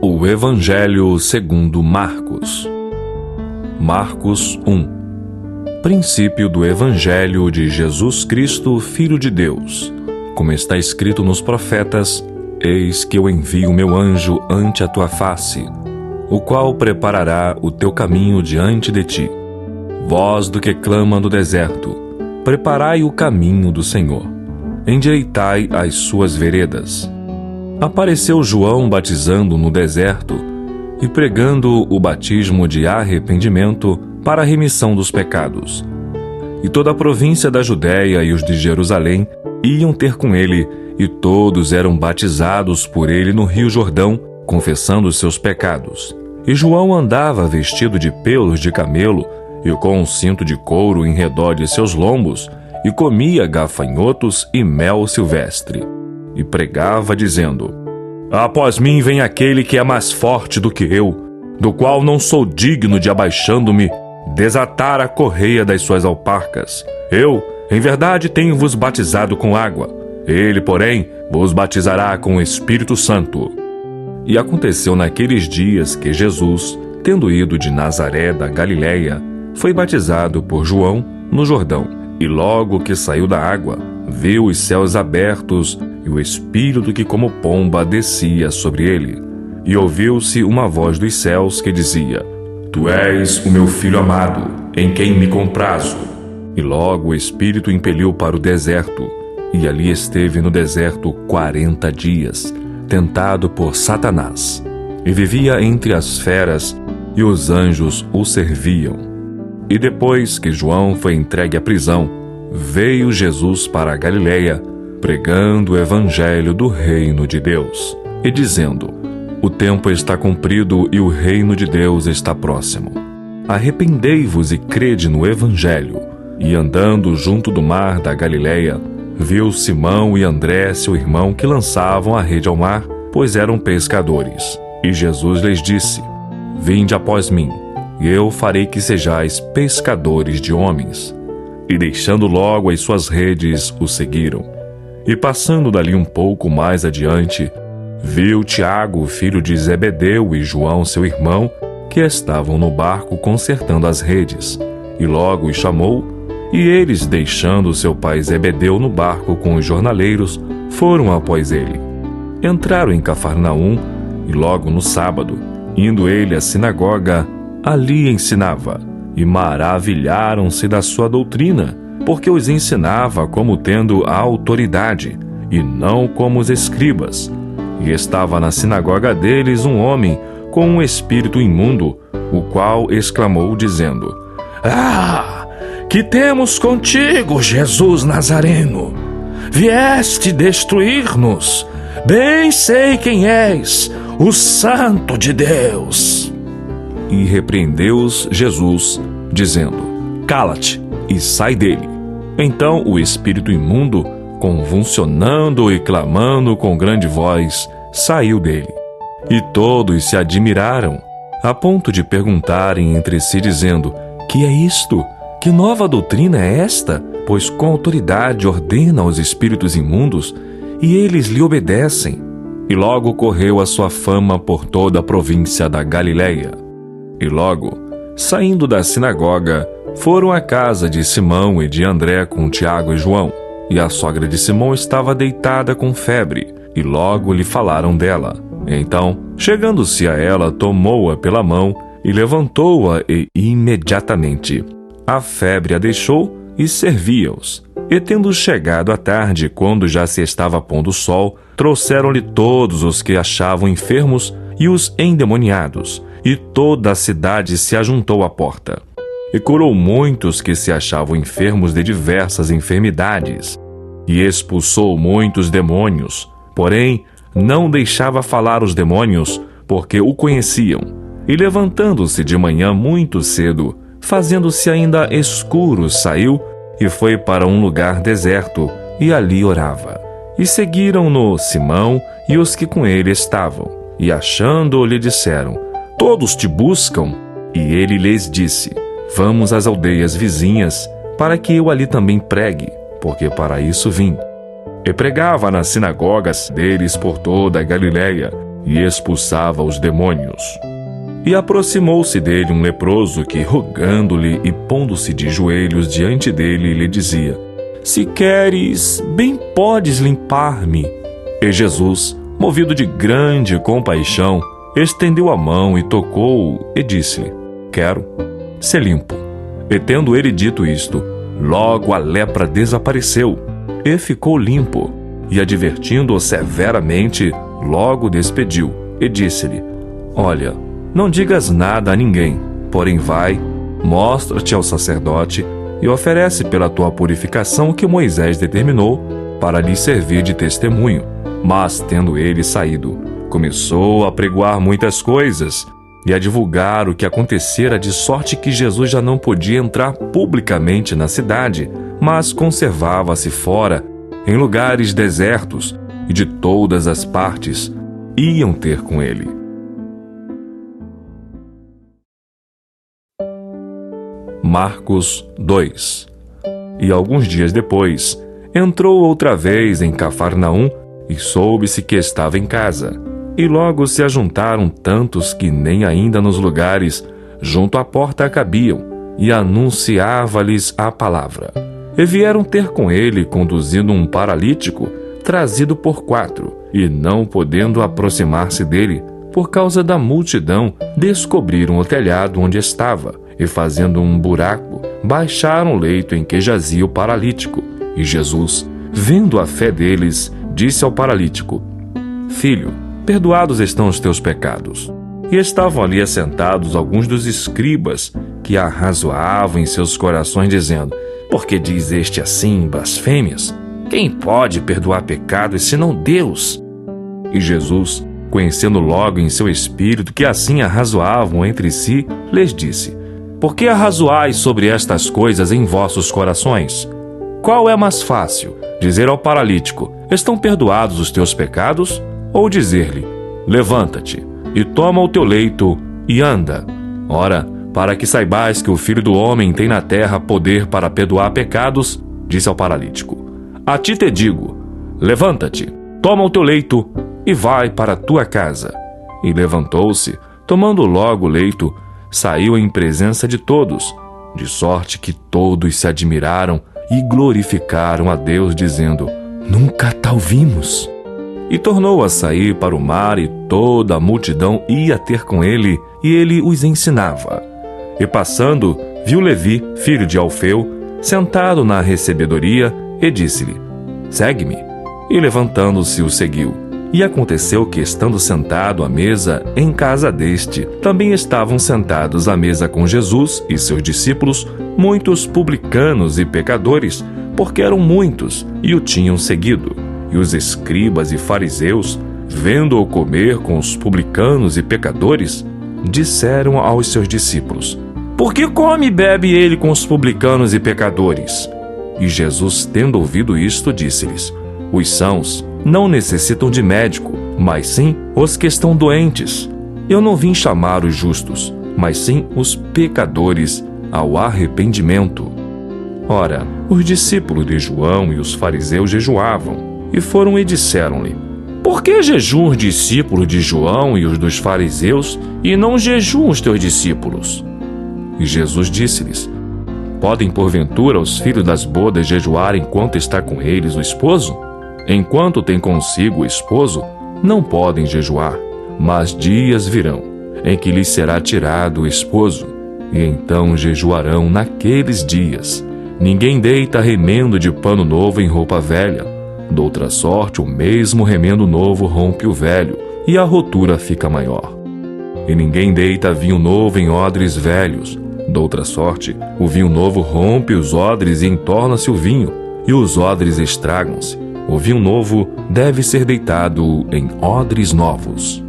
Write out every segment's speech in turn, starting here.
O Evangelho segundo Marcos. Marcos 1. Princípio do Evangelho de Jesus Cristo, Filho de Deus. Como está escrito nos profetas: Eis que eu envio meu anjo ante a tua face, o qual preparará o teu caminho diante de ti. Voz do que clama no deserto: preparai o caminho do Senhor, endireitai as suas veredas. Apareceu João batizando no deserto e pregando o batismo de arrependimento para a remissão dos pecados. E toda a província da Judéia e os de Jerusalém iam ter com ele, e todos eram batizados por ele no rio Jordão, confessando os seus pecados. E João andava vestido de pelos de camelo e com um cinto de couro em redor de seus lombos, e comia gafanhotos e mel silvestre. E pregava dizendo: Após mim vem aquele que é mais forte do que eu, do qual não sou digno de, abaixando-me, desatar a correia das suas alparcas. Eu, em verdade, tenho-vos batizado com água. Ele, porém, vos batizará com o Espírito Santo. E aconteceu naqueles dias que Jesus, tendo ido de Nazaré da Galiléia, foi batizado por João no Jordão. E logo que saiu da água, viu os céus abertos e o Espírito que como pomba descia sobre ele. E ouviu-se uma voz dos céus que dizia: Tu és o meu Filho amado, em quem me comprazo. E logo o Espírito o impeliu para o deserto, e ali esteve no deserto 40 dias, tentado por Satanás. E vivia entre as feras, e os anjos o serviam. E depois que João foi entregue à prisão, veio Jesus para a Galiléia, pregando o Evangelho do reino de Deus, e dizendo: O tempo está cumprido e o reino de Deus está próximo. Arrependei-vos e crede no Evangelho. E andando junto do mar da Galiléia, viu Simão e André, seu irmão, que lançavam a rede ao mar, pois eram pescadores. E Jesus lhes disse: Vinde após mim, e eu farei que sejais pescadores de homens. E deixando logo as suas redes, o seguiram. E passando dali um pouco mais adiante, viu Tiago, filho de Zebedeu, e João, seu irmão, que estavam no barco consertando as redes. E logo os chamou, e eles, deixando seu pai Zebedeu no barco com os jornaleiros, foram após ele. Entraram em Cafarnaum, e logo no sábado, indo ele à sinagoga, ali ensinava. E maravilharam-se da sua doutrina, porque os ensinava como tendo a autoridade, e não como os escribas. E estava na sinagoga deles um homem com um espírito imundo, o qual exclamou, dizendo: que temos contigo, Jesus Nazareno? Vieste destruir-nos? Bem sei quem és, o Santo de Deus. E repreendeu-os Jesus, dizendo: Cala-te e sai dele. Então o espírito imundo, convulsionando e clamando com grande voz, saiu dele. E todos se admiraram, a ponto de perguntarem entre si, dizendo: Que é isto? Que nova doutrina é esta? Pois com autoridade ordena aos espíritos imundos, e eles lhe obedecem. E logo correu a sua fama por toda a província da Galiléia. E logo, saindo da sinagoga, foram à casa de Simão e de André com Tiago e João. E a sogra de Simão estava deitada com febre, e logo lhe falaram dela. Então, chegando-se a ela, tomou-a pela mão e levantou-a, e imediatamente a febre a deixou, e servia-os. E tendo chegado a tarde, quando já se estava pondo o sol, trouxeram-lhe todos os que achavam enfermos e os endemoniados, e toda a cidade se ajuntou à porta. E curou muitos que se achavam enfermos de diversas enfermidades, e expulsou muitos demônios. Porém, não deixava falar os demônios, porque o conheciam. E levantando-se de manhã muito cedo, fazendo-se ainda escuro, saiu e foi para um lugar deserto, e ali orava. E seguiram-no Simão e os que com ele estavam. E achando-o, lhe disseram: Todos te buscam. E ele lhes disse: Vamos às aldeias vizinhas, para que eu ali também pregue, porque para isso vim. E pregava nas sinagogas deles por toda a Galiléia, e expulsava os demônios. E aproximou-se dele um leproso que, rogando-lhe e pondo-se de joelhos diante dele, lhe dizia: Se queres, bem podes limpar-me. E Jesus, movido de grande compaixão, estendeu a mão e tocou-o e disse-lhe: Quero, sê limpo. E tendo ele dito isto, logo a lepra desapareceu e ficou limpo. E advertindo-o severamente, logo despediu e disse-lhe: Olha, não digas nada a ninguém, porém vai, mostra-te ao sacerdote e oferece pela tua purificação o que Moisés determinou para lhe servir de testemunho. Mas, tendo ele saído, começou a pregoar muitas coisas e a divulgar o que acontecera, de sorte que Jesus já não podia entrar publicamente na cidade, mas conservava-se fora, em lugares desertos, e de todas as partes iam ter com ele. Marcos 2. E alguns dias depois, entrou outra vez em Cafarnaum e soube-se que estava em casa. E logo se ajuntaram tantos que nem ainda nos lugares junto à porta cabiam, e anunciava-lhes a palavra. E vieram ter com ele, conduzindo um paralítico, trazido por 4, e não podendo aproximar-se dele, por causa da multidão, descobriram o telhado onde estava, e fazendo um buraco, baixaram o leito em que jazia o paralítico. E Jesus, vendo a fé deles, disse ao paralítico: Filho, perdoados estão os teus pecados. E estavam ali assentados alguns dos escribas, que arrazoavam em seus corações, dizendo: Por que diz este assim blasfêmias? Quem pode perdoar pecados, senão Deus? E Jesus, conhecendo logo em seu espírito que assim arrazoavam entre si, lhes disse: Por que arrazoais sobre estas coisas em vossos corações? Qual é mais fácil, dizer ao paralítico: Estão perdoados os teus pecados? Ou dizer-lhe: Levanta-te, e toma o teu leito, e anda? Ora, para que saibais que o Filho do Homem tem na terra poder para perdoar pecados, disse ao paralítico: A ti te digo, levanta-te, toma o teu leito, e vai para a tua casa. E levantou-se, tomando logo o leito, saiu em presença de todos, de sorte que todos se admiraram e glorificaram a Deus, dizendo: Nunca tal vimos. E tornou a sair para o mar, e toda a multidão ia ter com ele, e ele os ensinava. E passando, viu Levi, filho de Alfeu, sentado na recebedoria, e disse-lhe: Segue-me. E levantando-se o seguiu. E aconteceu que, estando sentado à mesa em casa deste, também estavam sentados à mesa com Jesus e seus discípulos muitos publicanos e pecadores, porque eram muitos, e o tinham seguido. E os escribas e fariseus, vendo-o comer com os publicanos e pecadores, disseram aos seus discípulos: Por que come e bebe ele com os publicanos e pecadores? E Jesus, tendo ouvido isto, disse-lhes: Os sãos não necessitam de médico, mas sim os que estão doentes. Eu não vim chamar os justos, mas sim os pecadores ao arrependimento. Ora, os discípulos de João e os fariseus jejuavam, e foram e disseram-lhe: Por que jejuam os discípulos de João e os dos fariseus, e não jejuam os teus discípulos? E Jesus disse-lhes: Podem porventura os filhos das bodas jejuar enquanto está com eles o esposo? Enquanto tem consigo o esposo, não podem jejuar, mas dias virão, em que lhes será tirado o esposo, e então jejuarão naqueles dias. Ninguém deita remendo de pano novo em roupa velha. Doutra sorte, o mesmo remendo novo rompe o velho, e a rotura fica maior. E ninguém deita vinho novo em odres velhos. Doutra sorte, o vinho novo rompe os odres e entorna-se o vinho, e os odres estragam-se. O vinho novo deve ser deitado em odres novos.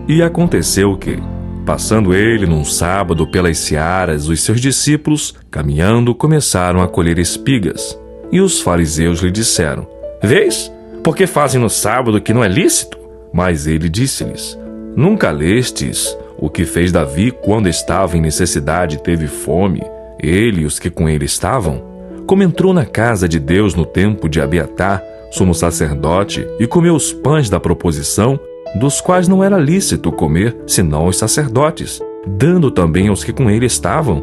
E aconteceu que, passando ele num sábado pelas searas, os seus discípulos, caminhando, começaram a colher espigas. E os fariseus lhe disseram: Vês? Porque fazem no sábado que não é lícito? Mas ele disse-lhes: Nunca lestes o que fez Davi quando estava em necessidade e teve fome, ele e os que com ele estavam? Como entrou na casa de Deus no tempo de Abiatar, sumo sacerdote, e comeu os pães da proposição, dos quais não era lícito comer, senão os sacerdotes, dando também aos que com ele estavam.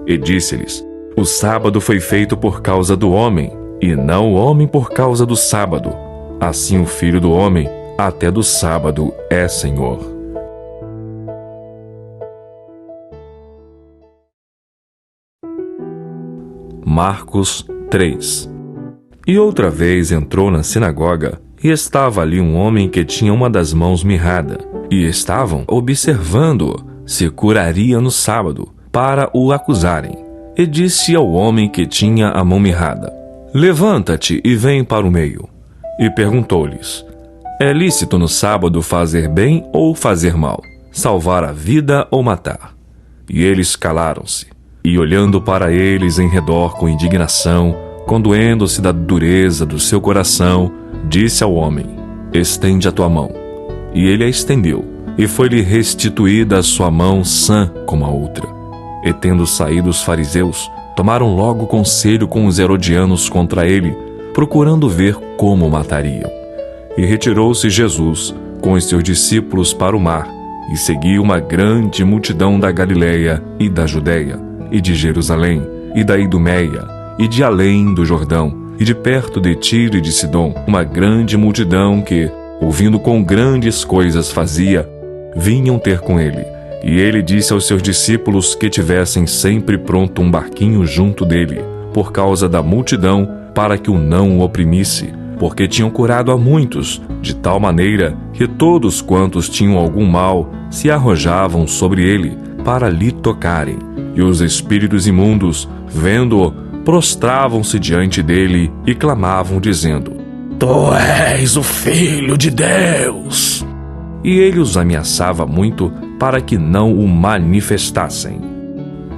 E disse-lhes: o sábado foi feito por causa do homem, e não o homem por causa do sábado. Assim o Filho do Homem, até do sábado, é Senhor. Marcos 3. E outra vez entrou na sinagoga, e estava ali um homem que tinha uma das mãos mirrada, e estavam observando-o se curaria no sábado, para o acusarem. E disse ao homem que tinha a mão mirrada: levanta-te e vem para o meio. E perguntou-lhes: é lícito no sábado fazer bem ou fazer mal, salvar a vida ou matar? E eles calaram-se. E olhando para eles em redor com indignação, condoendo-se da dureza do seu coração, disse ao homem: estende a tua mão. E ele a estendeu, e foi-lhe restituída a sua mão sã como a outra. E tendo saído os fariseus, tomaram logo conselho com os herodianos contra ele, procurando ver como o matariam. E retirou-se Jesus com os seus discípulos para o mar, e seguiu uma grande multidão da Galileia e da Judeia, e de Jerusalém, e da Idumeia, e de além do Jordão, e de perto de Tiro e de Sidom, uma grande multidão que, ouvindo quão grandes coisas fazia, vinham ter com ele. E ele disse aos seus discípulos que tivessem sempre pronto um barquinho junto dele, por causa da multidão, para que o não o oprimisse, porque tinham curado a muitos, de tal maneira que todos quantos tinham algum mal se arrojavam sobre ele, para lhe tocarem. E os espíritos imundos, vendo-o, prostravam-se diante dele e clamavam, dizendo: tu és o Filho de Deus! E ele os ameaçava muito para que não o manifestassem.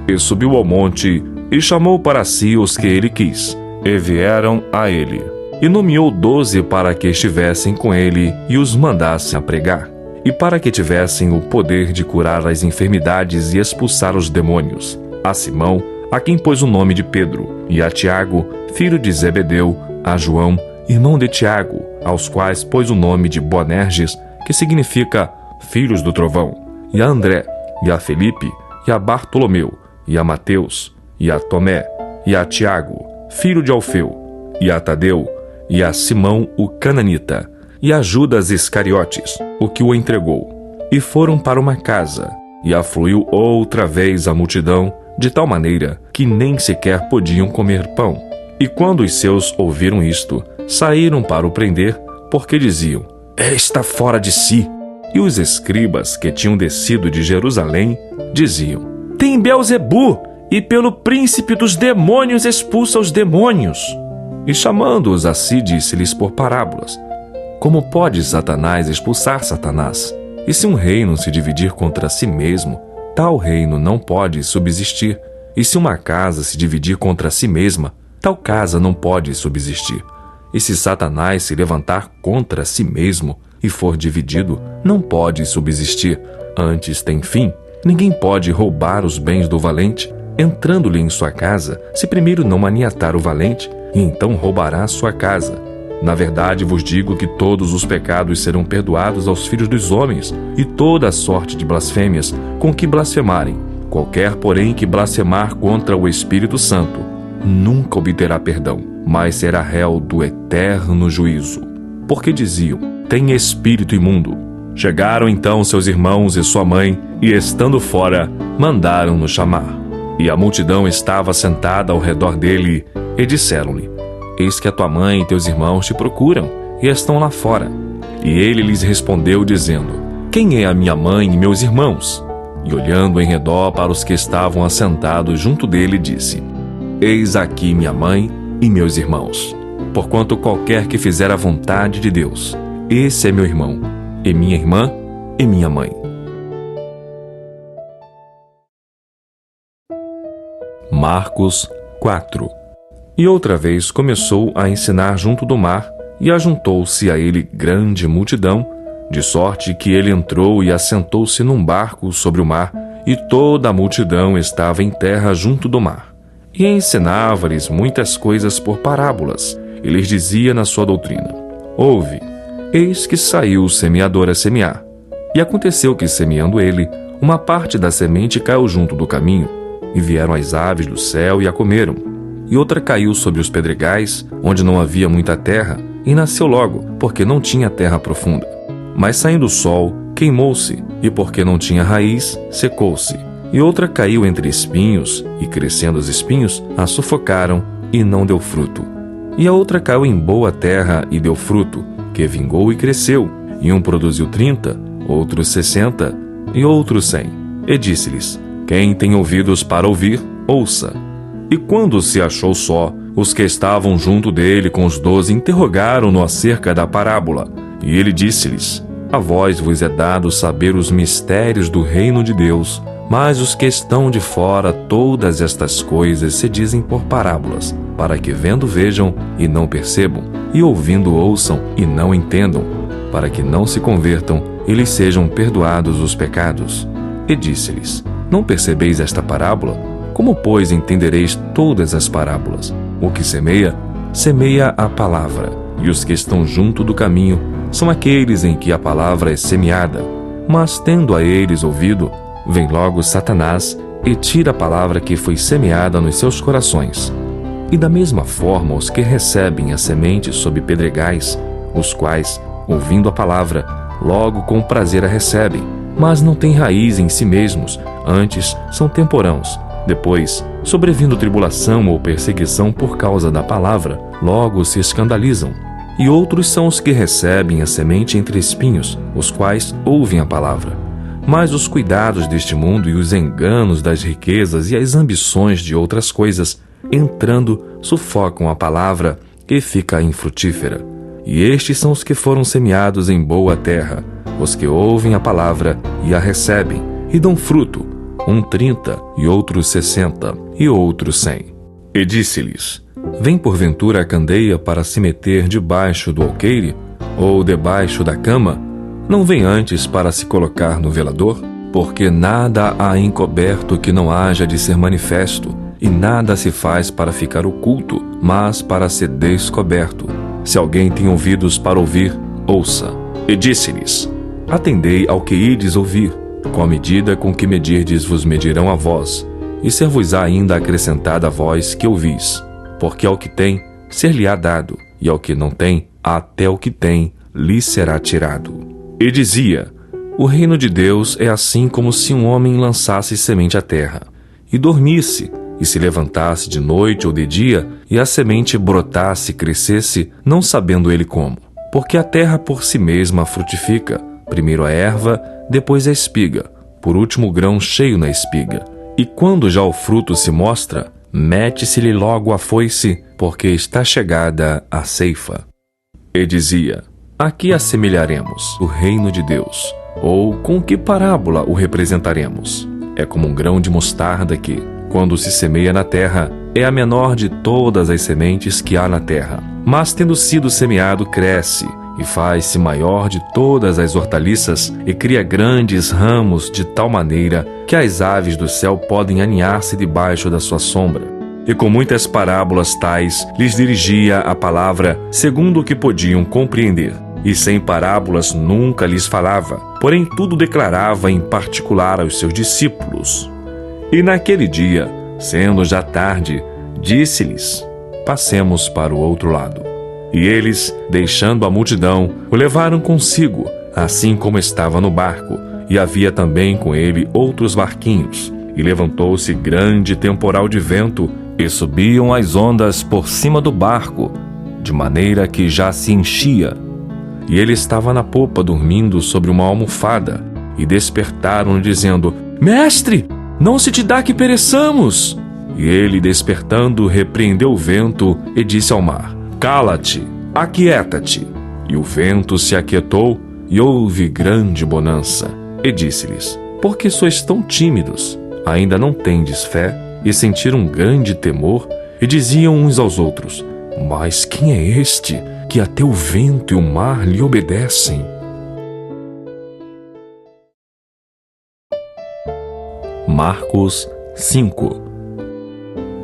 E subiu ao monte e chamou para si os que ele quis, e vieram a ele. E nomeou 12 para que estivessem com ele e os mandassem a pregar, e para que tivessem o poder de curar as enfermidades e expulsar os demônios: a Simão, a quem pôs o nome de Pedro, e a Tiago, filho de Zebedeu, a João, irmão de Tiago, aos quais pôs o nome de Boanerges, que significa filhos do trovão, e a André, e a Felipe, e a Bartolomeu, e a Mateus, e a Tomé, e a Tiago, filho de Alfeu, e a Tadeu, e a Simão o cananita, e a Judas Iscariotes, o que o entregou. E foram para uma casa, e afluiu outra vez a multidão, de tal maneira que nem sequer podiam comer pão. E quando os seus ouviram isto, saíram para o prender, porque diziam: está fora de si. E os escribas que tinham descido de Jerusalém diziam: tem Beelzebu, e pelo príncipe dos demônios expulsa os demônios. E chamando-os a si, disse-lhes por parábolas: como pode Satanás expulsar Satanás? E se um reino se dividir contra si mesmo, tal reino não pode subsistir. E se uma casa se dividir contra si mesma, tal casa não pode subsistir. E se Satanás se levantar contra si mesmo e for dividido, não pode subsistir. Antes tem fim. Ninguém pode roubar os bens do valente, entrando-lhe em sua casa, se primeiro não maniatar o valente, e então roubará sua casa. Na verdade vos digo que todos os pecados serão perdoados aos filhos dos homens, e toda a sorte de blasfêmias com que blasfemarem. Qualquer, porém, que blasfemar contra o Espírito Santo, nunca obterá perdão, mas será réu do eterno juízo. Porque diziam: tem espírito imundo. Chegaram então seus irmãos e sua mãe, e estando fora, mandaram-no chamar. E a multidão estava sentada ao redor dele, e disseram-lhe: eis que a tua mãe e teus irmãos te procuram, e estão lá fora. E ele lhes respondeu, dizendo: quem é a minha mãe e meus irmãos? E olhando em redor para os que estavam assentados junto dele, disse: eis aqui minha mãe e meus irmãos. Porquanto qualquer que fizer a vontade de Deus, esse é meu irmão, e minha irmã e minha mãe. Marcos 4. E outra vez começou a ensinar junto do mar, e ajuntou-se a ele grande multidão, de sorte que ele entrou e assentou-se num barco sobre o mar, e toda a multidão estava em terra junto do mar. E ensinava-lhes muitas coisas por parábolas, e lhes dizia na sua doutrina: ouve, Eis que saiu o semeador a semear. E aconteceu que, semeando ele, uma parte da semente caiu junto do caminho, e vieram as aves do céu e a comeram. E outra caiu sobre os pedregais, onde não havia muita terra, e nasceu logo, porque não tinha terra profunda. Mas saindo o sol, queimou-se, e porque não tinha raiz, secou-se. E outra caiu entre espinhos, e crescendo os espinhos, a sufocaram, e não deu fruto. E a outra caiu em boa terra, e deu fruto, que vingou e cresceu. E um produziu 30, outro 60, e outro 100. E disse-lhes: Quem tem ouvidos para ouvir, ouça. E quando se achou só, os que estavam junto dele com os 12 interrogaram-no acerca da parábola. E ele disse-lhes: A vós vos é dado saber os mistérios do reino de Deus, mas os que estão de fora todas estas coisas se dizem por parábolas, para que vendo vejam e não percebam, e ouvindo ouçam e não entendam, para que não se convertam e lhes sejam perdoados os pecados. E disse-lhes: Não percebeis esta parábola? Como, pois, entendereis todas as parábolas? O que semeia, semeia a palavra, e os que estão junto do caminho são aqueles em que a palavra é semeada. Mas, tendo a eles ouvido, vem logo Satanás e tira a palavra que foi semeada nos seus corações. E da mesma forma os que recebem a semente sob pedregais, os quais, ouvindo a palavra, logo com prazer a recebem, mas não têm raiz em si mesmos, antes são temporãos. Depois, sobrevindo tribulação ou perseguição por causa da palavra, logo se escandalizam. E outros são os que recebem a semente entre espinhos, os quais ouvem a palavra. Mas os cuidados deste mundo e os enganos das riquezas e as ambições de outras coisas, entrando, sufocam a palavra e fica infrutífera. E estes são os que foram semeados em boa terra, os que ouvem a palavra e a recebem, e dão fruto, um 30, e outros 60, e outros 100. E disse-lhes: Vem porventura a candeia para se meter debaixo do alqueire, ou debaixo da cama? Não vem antes para se colocar no velador? Porque nada há encoberto que não haja de ser manifesto, e nada se faz para ficar oculto, mas para ser descoberto. Se alguém tem ouvidos para ouvir, ouça. E disse-lhes: Atendei ao que ides ouvir. Com a medida com que medirdes vos medirão a vós, e ser-vos-á ainda acrescentada a vós que ouvis. Porque ao que tem, ser-lhe-á dado, e ao que não tem, até o que tem, lhe será tirado. E dizia: O reino de Deus é assim como se um homem lançasse semente à terra, e dormisse, e se levantasse de noite ou de dia, e a semente brotasse e crescesse, não sabendo ele como. Porque a terra por si mesma frutifica, primeiro a erva, depois a espiga, por último o grão cheio na espiga. E quando já o fruto se mostra, mete-se-lhe logo a foice, porque está chegada a ceifa. E dizia: A que assemelharemos o reino de Deus? Ou com que parábola o representaremos? É como um grão de mostarda que, quando se semeia na terra, é a menor de todas as sementes que há na terra. Mas tendo sido semeado, cresce, e faz-se maior de todas as hortaliças, e cria grandes ramos de tal maneira que as aves do céu podem aninhar-se debaixo da sua sombra. E com muitas parábolas tais lhes dirigia a palavra segundo o que podiam compreender. E sem parábolas nunca lhes falava, porém tudo declarava em particular aos seus discípulos. E naquele dia, sendo já tarde, disse-lhes: Passemos para o outro lado. E eles, deixando a multidão, o levaram consigo, assim como estava no barco, e havia também com ele outros barquinhos. E levantou-se grande temporal de vento, e subiam as ondas por cima do barco, de maneira que já se enchia. E ele estava na popa dormindo sobre uma almofada, e despertaram dizendo: Mestre, não se te dá que pereçamos? E ele, despertando, repreendeu o vento e disse ao mar: Cala-te, aquieta-te. E o vento se aquietou, e houve grande bonança. E disse-lhes: Por que sois tão tímidos? Ainda não tendes fé? E sentiram grande temor, e diziam uns aos outros: Mas quem é este, que até o vento e o mar lhe obedecem? Marcos 5.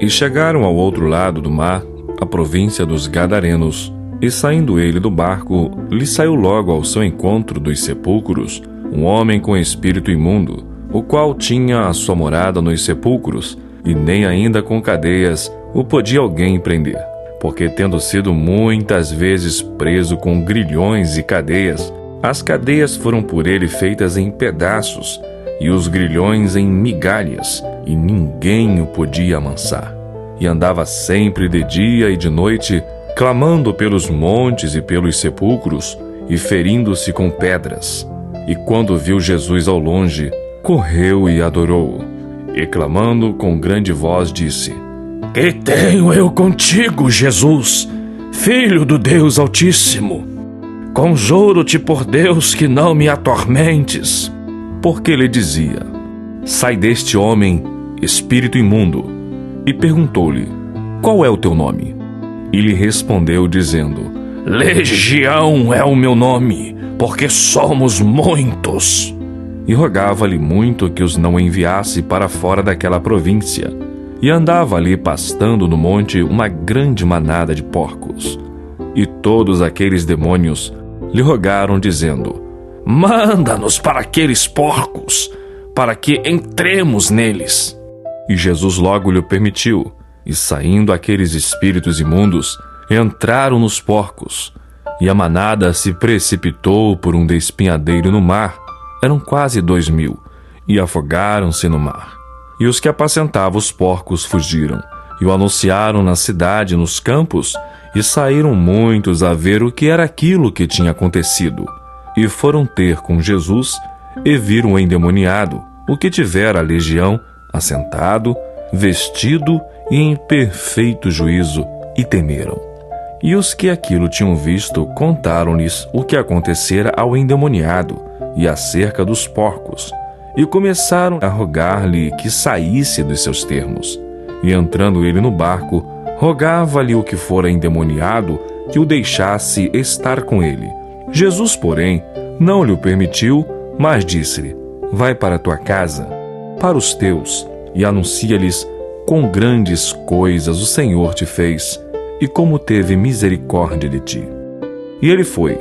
E chegaram ao outro lado do mar, a província dos Gadarenos, E saindo ele do barco, lhe saiu logo ao seu encontro dos sepulcros um homem com espírito imundo, o qual tinha a sua morada nos sepulcros, e nem ainda com cadeias o podia alguém prender, porque tendo sido muitas vezes preso com grilhões e cadeias, as cadeias foram por ele feitas em pedaços, e os grilhões em migalhas, e ninguém o podia amansar. E andava sempre de dia e de noite, clamando pelos montes e pelos sepulcros, e ferindo-se com pedras. E quando viu Jesus ao longe, correu e adorou-o, e clamando com grande voz disse: Que tenho eu contigo, Jesus, Filho do Deus Altíssimo? Conjuro-te por Deus que não me atormentes. Porque lhe dizia: Sai deste homem, espírito imundo. E perguntou-lhe: Qual é o teu nome? E lhe respondeu dizendo: Legião é o meu nome, porque somos muitos. E rogava-lhe muito que os não enviasse para fora daquela província. E andava ali pastando no monte uma grande manada de porcos. E todos aqueles demônios lhe rogaram, dizendo: Manda-nos para aqueles porcos, para que entremos neles. E Jesus logo lhe permitiu, e saindo aqueles espíritos imundos, entraram nos porcos, e a manada se precipitou por um despenhadeiro no mar. Eram quase 2.000, e afogaram-se no mar. E os que apacentavam os porcos fugiram, e o anunciaram na cidade e nos campos, e saíram muitos a ver o que era aquilo que tinha acontecido. E foram ter com Jesus, e viram o endemoniado, o que tivera a legião, assentado, vestido e em perfeito juízo, e temeram. E os que aquilo tinham visto contaram-lhes o que acontecera ao endemoniado e acerca dos porcos, e começaram a rogar-lhe que saísse dos seus termos. E entrando ele no barco, rogava-lhe o que fora endemoniado que o deixasse estar com ele. Jesus, porém, não lhe o permitiu, mas disse-lhe: Vai para a tua casa, para os teus, e anuncia-lhes quão grandes coisas o Senhor te fez, e como teve misericórdia de ti. E ele foi,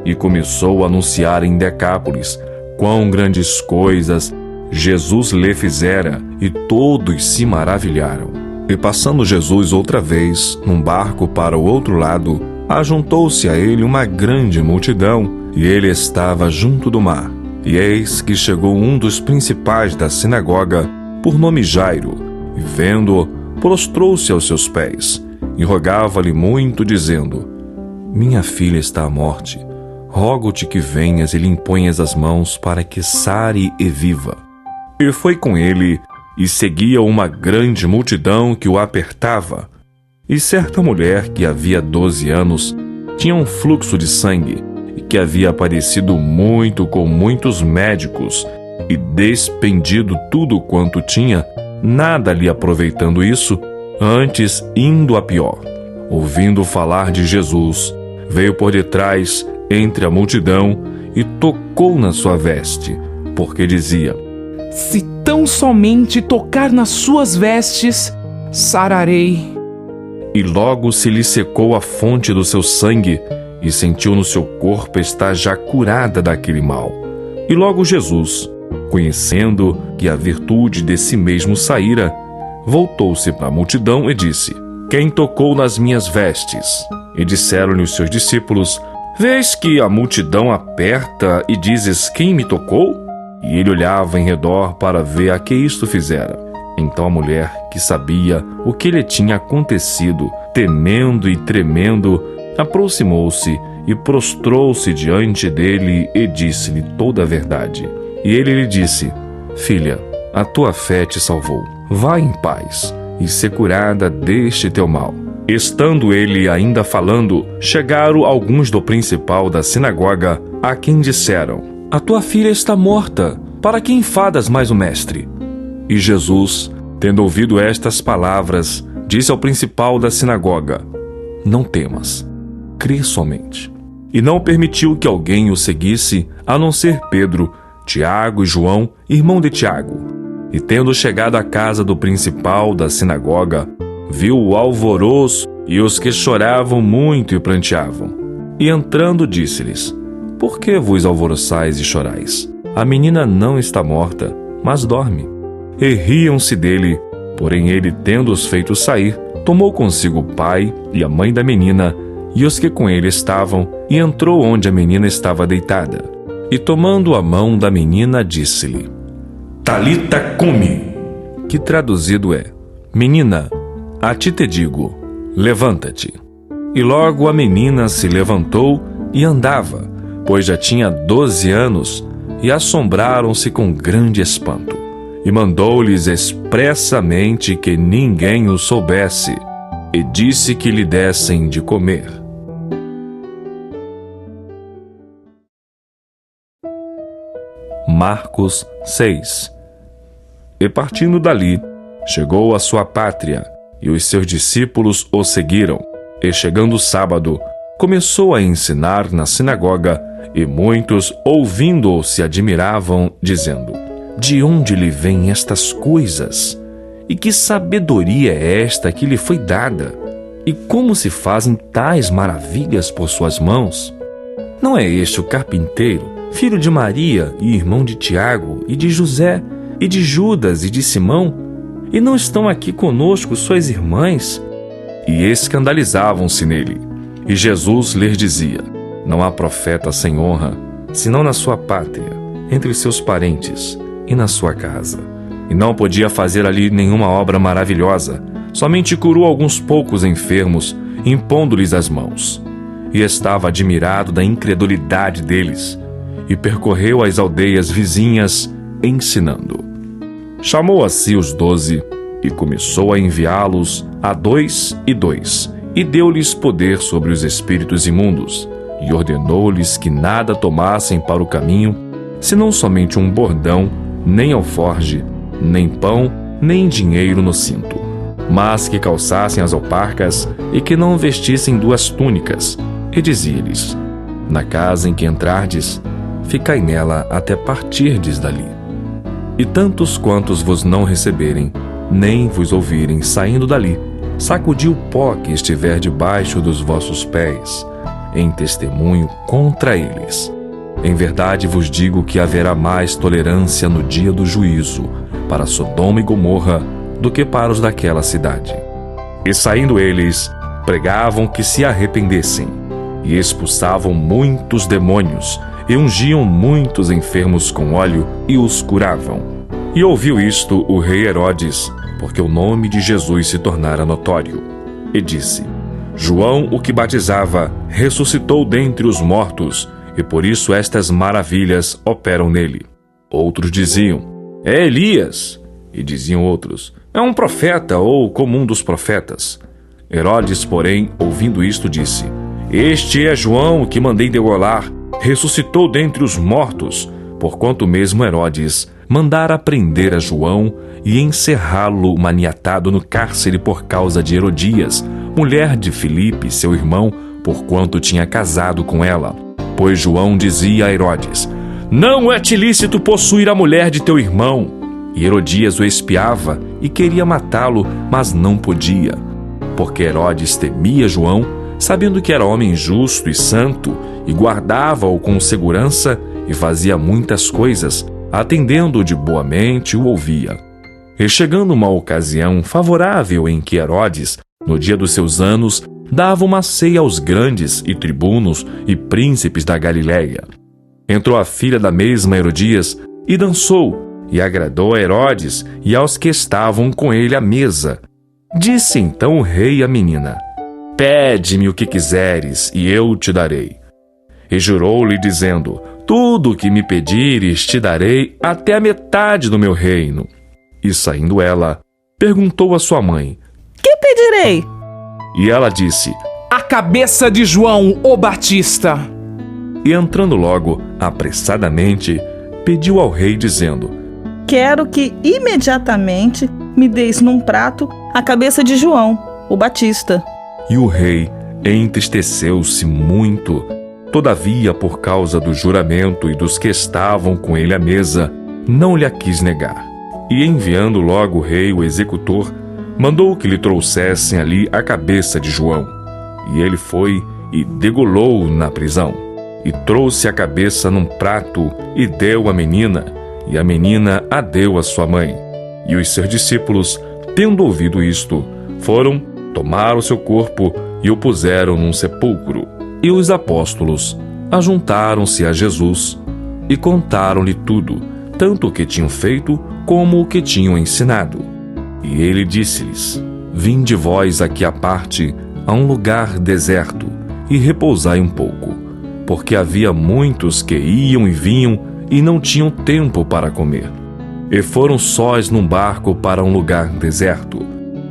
e começou a anunciar em Decápolis quão grandes coisas Jesus lhe fizera, e todos se maravilharam. E passando Jesus outra vez num barco para o outro lado, ajuntou-se a ele uma grande multidão, e ele estava junto do mar. E eis que chegou um dos principais da sinagoga, por nome Jairo, e vendo-o, prostrou-se aos seus pés, e rogava-lhe muito, dizendo: Minha filha está à morte. Rogo-te que venhas e lhe imponhas as mãos para que sare e viva. E foi com ele, e seguia uma grande multidão que o apertava. E certa mulher que havia 12 anos tinha um fluxo de sangue, e que havia padecido muito com muitos médicos, e despendido tudo quanto tinha, nada lhe aproveitando isso, antes indo a pior. Ouvindo falar de Jesus, veio por detrás, entre a multidão, e tocou na sua veste, porque dizia: Se tão somente tocar nas suas vestes, sararei. E logo se lhe secou a fonte do seu sangue, e sentiu no seu corpo estar já curada daquele mal. E logo Jesus, conhecendo que a virtude de si mesmo saíra, voltou-se para a multidão e disse: Quem tocou nas minhas vestes? E disseram-lhe os seus discípulos: Vês que a multidão aperta e dizes: Quem me tocou? E ele olhava em redor para ver a que isto fizera. Então a mulher, que sabia o que lhe tinha acontecido, temendo e tremendo, aproximou-se e prostrou-se diante dele e disse-lhe toda a verdade. E ele lhe disse: Filha, a tua fé te salvou. Vai em paz e ser curada deste teu mal. Estando ele ainda falando, chegaram alguns do principal da sinagoga, a quem disseram: A tua filha está morta, para que enfadas mais o mestre? E Jesus, tendo ouvido estas palavras, disse ao principal da sinagoga: Não temas, crê somente. E não permitiu que alguém o seguisse, a não ser Pedro, Tiago e João, irmão de Tiago. E tendo chegado à casa do principal da sinagoga, viu o alvoroço e os que choravam muito e pranteavam. E entrando disse-lhes: Por que vos alvoroçais e chorais? A menina não está morta, mas dorme. E riam-se dele, porém ele, tendo-os feito sair, tomou consigo o pai e a mãe da menina e os que com ele estavam, e entrou onde a menina estava deitada. E tomando a mão da menina, disse-lhe: Talita cumi, que traduzido é: Menina, a ti te digo, levanta-te. E logo a menina se levantou e andava, pois já tinha 12 anos, e assombraram-se com grande espanto. E mandou-lhes expressamente que ninguém o soubesse, e disse que lhe dessem de comer. Marcos 6. E partindo dali, chegou à sua pátria, e os seus discípulos o seguiram. E chegando o sábado, começou a ensinar na sinagoga, e muitos, ouvindo-o, se admiravam, dizendo: De onde lhe vêm estas coisas? E que sabedoria é esta que lhe foi dada? E como se fazem tais maravilhas por suas mãos? Não é este o carpinteiro, filho de Maria e irmão de Tiago, e de José, e de Judas, e de Simão? E não estão aqui conosco suas irmãs? E escandalizavam-se nele. E Jesus lhes dizia: Não há profeta sem honra, senão na sua pátria, entre os seus parentes e na sua casa. E não podia fazer ali nenhuma obra maravilhosa, somente curou alguns poucos enfermos, impondo-lhes as mãos. E estava admirado da incredulidade deles, e percorreu as aldeias vizinhas, ensinando. Chamou a si os 12, e começou a enviá-los a 2 e 2, e deu-lhes poder sobre os espíritos imundos, e ordenou-lhes que nada tomassem para o caminho, senão somente um bordão, nem alforge, nem pão, nem dinheiro no cinto, mas que calçassem as alparcas e que não vestissem 2 túnicas. E dizia-lhes: Na casa em que entrardes, ficai nela até partirdes dali. E tantos quantos vos não receberem, nem vos ouvirem saindo dali, sacudi o pó que estiver debaixo dos vossos pés, em testemunho contra eles. Em verdade vos digo que haverá mais tolerância no dia do juízo para Sodoma e Gomorra do que para os daquela cidade. E saindo eles, pregavam que se arrependessem, e expulsavam muitos demônios, e ungiam muitos enfermos com óleo, e os curavam. E ouviu isto o rei Herodes, porque o nome de Jesus se tornara notório, e disse: João, o que batizava, ressuscitou dentre os mortos, e por isso estas maravilhas operam nele. Outros diziam: É Elias. E diziam outros: É um profeta, ou como um dos profetas. Herodes, porém, ouvindo isto, disse: Este é João, o que mandei degolar, ressuscitou dentre os mortos, porquanto mesmo Herodes mandara prender a João e encerrá-lo maniatado no cárcere por causa de Herodias, mulher de Filipe, seu irmão, porquanto tinha casado com ela. Pois João dizia a Herodes: Não é-te lícito possuir a mulher de teu irmão. E Herodias o espiava e queria matá-lo, mas não podia, porque Herodes temia João, sabendo que era homem justo e santo, e guardava-o com segurança, e fazia muitas coisas, atendendo-o de boa mente, o ouvia. E chegando uma ocasião favorável em que Herodes, no dia dos seus anos, dava uma ceia aos grandes e tribunos e príncipes da Galiléia, entrou a filha da mesma Herodias e dançou, e agradou a Herodes e aos que estavam com ele à mesa. Disse então o rei à menina: Pede-me o que quiseres, e eu te darei. E jurou-lhe, dizendo: Tudo o que me pedires te darei, até a metade do meu reino. E saindo ela, perguntou à sua mãe: Que pedirei? E ela disse: A cabeça de João, o Batista. E entrando logo, apressadamente, pediu ao rei, dizendo: Quero que imediatamente me deis num prato a cabeça de João, o Batista. E o rei entristeceu-se muito. Todavia, por causa do juramento e dos que estavam com ele à mesa, não lhe a quis negar. E enviando logo o rei o executor, mandou que lhe trouxessem ali a cabeça de João. E ele foi e degolou na prisão, e trouxe a cabeça num prato e deu à menina, e a menina a deu à sua mãe. E os seus discípulos, tendo ouvido isto, foram, tomaram o seu corpo e o puseram num sepulcro. E os apóstolos ajuntaram-se a Jesus e contaram-lhe tudo, tanto o que tinham feito como o que tinham ensinado. E ele disse-lhes: Vinde vós aqui à parte, a um lugar deserto, e repousai um pouco, porque havia muitos que iam e vinham e não tinham tempo para comer. E foram sós num barco para um lugar deserto,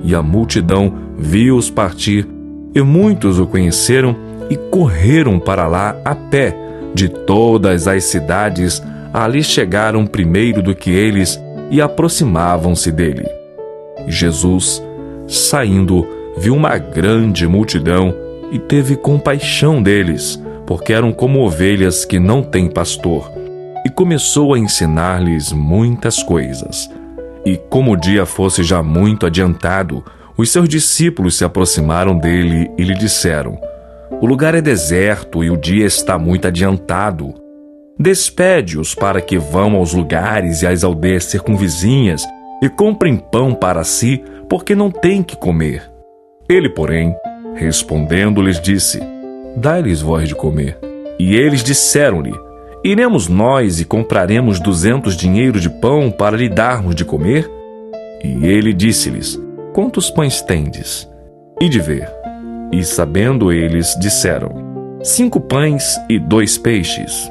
e a multidão viu-os partir, e muitos o conheceram e correram para lá a pé. De todas as cidades ali chegaram primeiro do que eles e aproximavam-se dele. Jesus, saindo, viu uma grande multidão e teve compaixão deles, porque eram como ovelhas que não têm pastor, e começou a ensinar-lhes muitas coisas. E como o dia fosse já muito adiantado, os seus discípulos se aproximaram dele e lhe disseram: O lugar é deserto e o dia está muito adiantado. Despede-os para que vão aos lugares e às aldeias circunvizinhas e comprem pão para si, porque não têm que comer. Ele, porém, respondendo, lhes disse: Dai-lhes vós de comer. E eles disseram-lhe: Iremos nós e compraremos 200 dinheiros de pão para lhe darmos de comer? E ele disse-lhes: Quantos pães tendes? Ide ver. E sabendo eles, disseram: 5 pães e 2 peixes.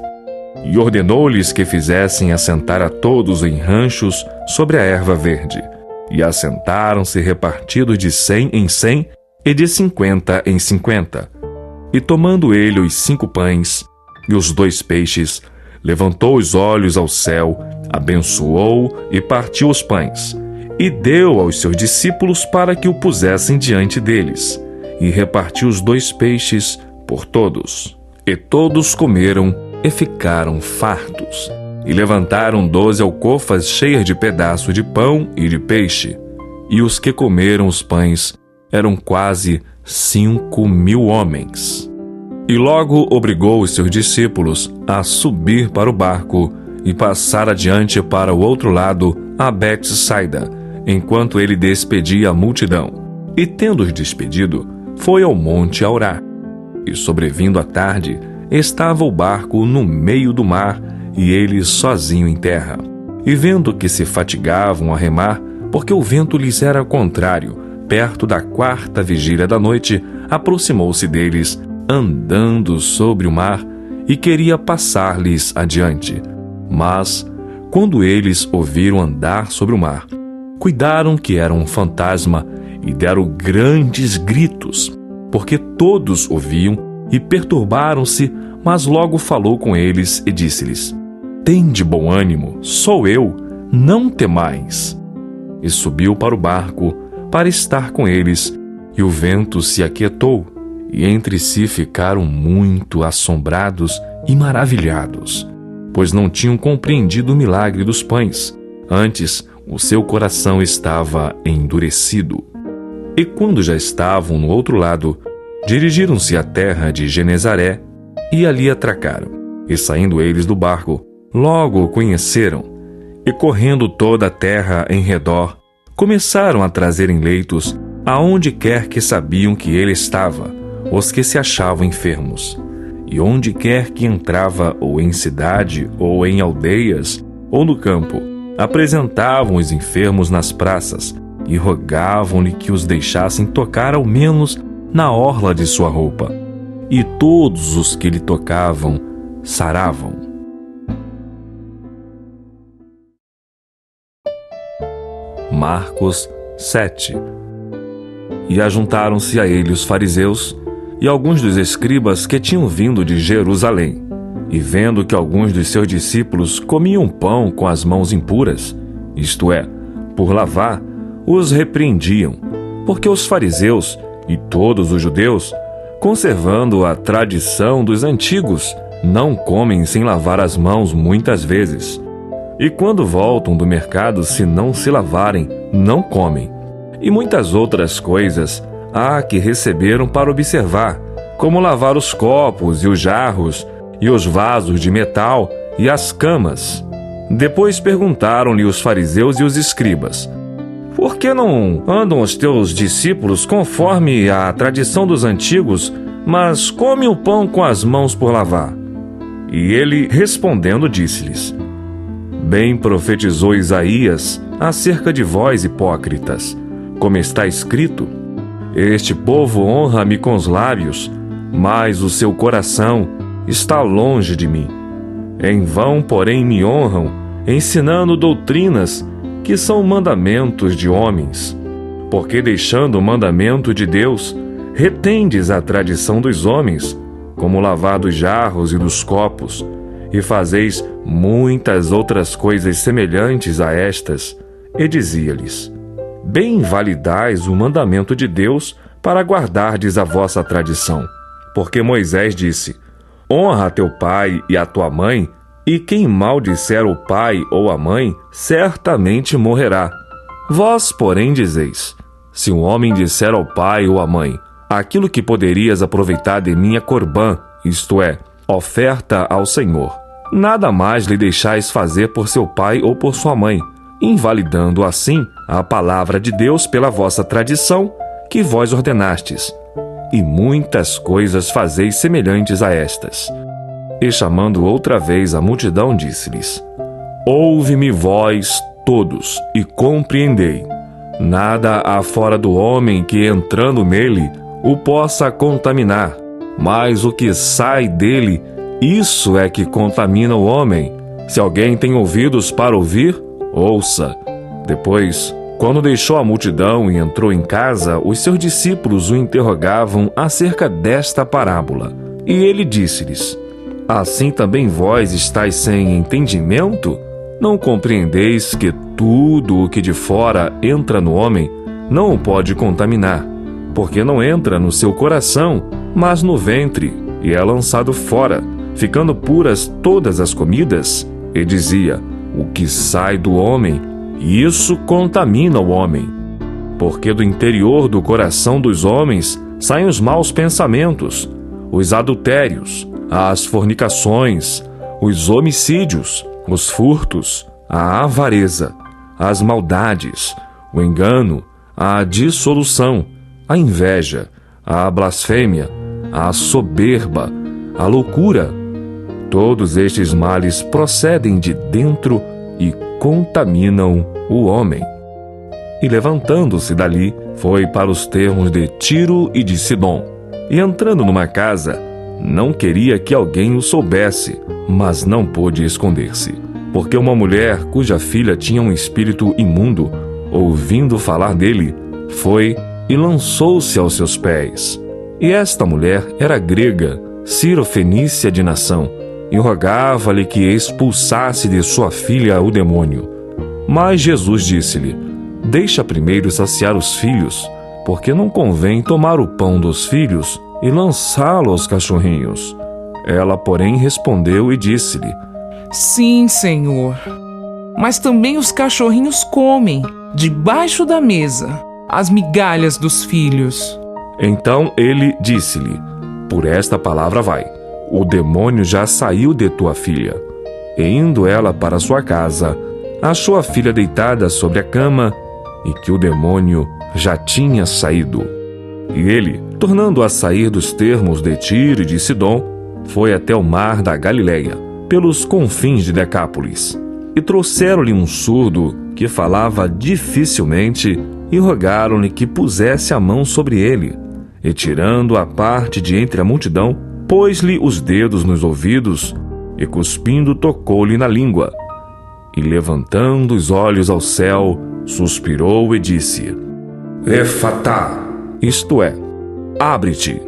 E ordenou-lhes que fizessem assentar a todos em ranchos sobre a erva verde. E assentaram-se repartidos de 100 em 100 e de 50 em 50. E tomando ele os 5 pães e os 2 peixes, levantou os olhos ao céu, abençoou e partiu os pães, e deu aos seus discípulos para que o pusessem diante deles, e repartiu os 2 peixes por todos. E todos comeram e ficaram fartos, e levantaram 12 alcofas cheias de pedaços de pão e de peixe, e os que comeram os pães eram quase 5.000 homens. E logo obrigou os seus discípulos a subir para o barco e passar adiante para o outro lado, a Betsaida, enquanto ele despedia a multidão. E tendo-os despedido, foi ao monte a orar. E sobrevindo a tarde, estava o barco no meio do mar, e ele sozinho em terra. E vendo que se fatigavam a remar, porque o vento lhes era contrário, perto da 4ª vigília da noite, aproximou-se deles, andando sobre o mar, e queria passar-lhes adiante. Mas, quando eles ouviram andar sobre o mar, cuidaram que era um fantasma, e deram grandes gritos, porque todos ouviam, e perturbaram-se. Mas logo falou com eles e disse-lhes: Tende bom ânimo, sou eu, não temais. E subiu para o barco para estar com eles, e o vento se aquietou, e entre si ficaram muito assombrados e maravilhados, pois não tinham compreendido o milagre dos pães. Antes, o seu coração estava endurecido. E quando já estavam no outro lado, dirigiram-se à terra de Genezaré, e ali atracaram. E saindo eles do barco, logo o conheceram, e correndo toda a terra em redor, começaram a trazer em leitos, aonde quer que sabiam que ele estava, os que se achavam enfermos. E onde quer que entrava, ou em cidade, ou em aldeias, ou no campo, apresentavam os enfermos nas praças, e rogavam-lhe que os deixassem tocar ao menos na orla de sua roupa. E todos os que lhe tocavam saravam. Marcos 7. E ajuntaram-se a ele os fariseus e alguns dos escribas que tinham vindo de Jerusalém, e vendo que alguns dos seus discípulos comiam pão com as mãos impuras, isto é, por lavar, os repreendiam, porque os fariseus e todos os judeus, conservando a tradição dos antigos, não comem sem lavar as mãos muitas vezes. E quando voltam do mercado, se não se lavarem, não comem. e muitas outras coisas há que receberam para observar, como lavar os copos e os jarros, e os vasos de metal e as camas. Depois perguntaram-lhe os fariseus e os escribas: por que não andam os teus discípulos conforme a tradição dos antigos, mas comem o pão com as mãos por lavar? E ele, respondendo, disse-lhes: bem profetizou Isaías acerca de vós, hipócritas, como está escrito: este povo honra-me com os lábios, mas o seu coração está longe de mim. Em vão, porém, me honram, ensinando doutrinas que são mandamentos de homens. Porque, deixando o mandamento de Deus, retendes a tradição dos homens, como o lavar dos jarros e dos copos, e fazeis muitas outras coisas semelhantes a estas. E dizia-lhes: bem invalidais o mandamento de Deus para guardardes a vossa tradição. Porque Moisés disse: honra a teu pai e a tua mãe, e quem maldisser o pai ou a mãe, certamente morrerá. Vós, porém, dizeis: se um homem disser ao pai ou à mãe: aquilo que poderias aproveitar de mim é corbã, isto é, oferta ao Senhor, nada mais lhe deixais fazer por seu pai ou por sua mãe, invalidando assim a palavra de Deus pela vossa tradição, que vós ordenastes. E muitas coisas fazeis semelhantes a estas. E chamando outra vez a multidão, disse-lhes: ouve-me vós todos, e compreendei. Nada há fora do homem que, entrando nele, o possa contaminar, mas o que sai dele, isso é que contamina o homem. Se alguém tem ouvidos para ouvir, ouça. Depois, quando deixou a multidão e entrou em casa, os seus discípulos o interrogavam acerca desta parábola. E ele disse-lhes: assim também vós estáis sem entendimento? Não compreendeis que tudo o que de fora entra no homem não o pode contaminar, porque não entra no seu coração, mas no ventre, e é lançado fora, ficando puras todas as comidas? E dizia: o que sai do homem, isso contamina o homem. Porque do interior do coração dos homens saem os maus pensamentos, os adultérios, as fornicações, os homicídios, os furtos, a avareza, as maldades, o engano, a dissolução, a inveja, a blasfêmia, a soberba, a loucura. Todos estes males procedem de dentro e contaminam o homem. E levantando-se dali, foi para os termos de Tiro e de Sidom. E entrando numa casa, não queria que alguém o soubesse, mas não pôde esconder-se. Porque uma mulher cuja filha tinha um espírito imundo, ouvindo falar dele, foi e lançou-se aos seus pés. E esta mulher era grega, cirofenícia de nação, e rogava-lhe que expulsasse de sua filha o demônio. Mas Jesus disse-lhe: deixa primeiro saciar os filhos, porque não convém tomar o pão dos filhos e lançá-lo aos cachorrinhos. Ela, porém, respondeu e disse-lhe: sim, Senhor, mas também os cachorrinhos comem, debaixo da mesa, as migalhas dos filhos. Então ele disse-lhe: por esta palavra vai, o demônio já saiu de tua filha. E indo ela para sua casa, achou a filha deitada sobre a cama, e que o demônio já tinha saído. E ele, tornando a sair dos termos de Tiro e de Sidom, foi até o mar da Galileia, pelos confins de Decápolis. E trouxeram-lhe um surdo que falava dificilmente, e rogaram-lhe que pusesse a mão sobre ele. E tirando a parte de entre a multidão, pôs-lhe os dedos nos ouvidos, e cuspindo tocou-lhe na língua. E levantando os olhos ao céu, suspirou e disse: Efatá, isto é, abre-te.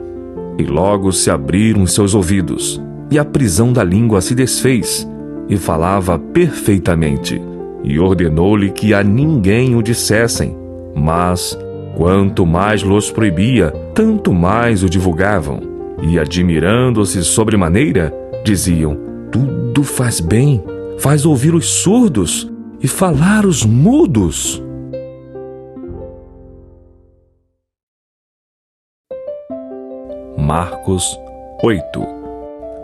E logo se abriram seus ouvidos, e a prisão da língua se desfez, e falava perfeitamente. E ordenou-lhe que a ninguém o dissessem, mas, quanto mais los proibia, tanto mais o divulgavam. E admirando-se sobremaneira, diziam: tudo faz bem, faz ouvir os surdos e falar os mudos. Marcos 8.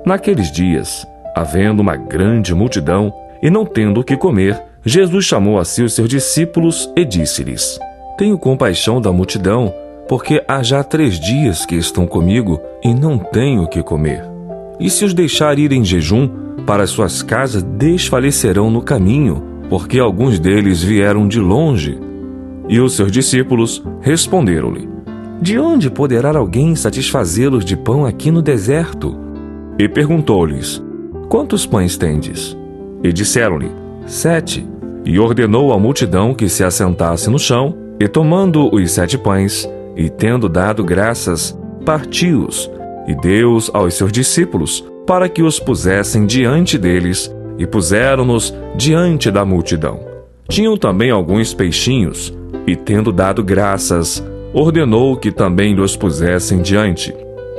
Naqueles dias, havendo uma grande multidão e não tendo o que comer, Jesus chamou a si os seus discípulos e disse-lhes: Tenho compaixão da multidão, porque há já 3 dias que estão comigo e não tenho o que comer. E se os deixar ir em jejum, para as suas casas desfalecerão no caminho, porque alguns deles vieram de longe. E os seus discípulos responderam-lhe: De onde poderá alguém satisfazê-los de pão aqui no deserto? E perguntou-lhes: Quantos pães tendes? E disseram-lhe: 7. E ordenou à multidão que se assentasse no chão, e tomando os 7 pães, e tendo dado graças, partiu-os, e deu-os aos seus discípulos, para que os pusessem diante deles, e puseram-nos diante da multidão. Tinham também alguns peixinhos, e tendo dado graças, ordenou que também lhes pusessem diante.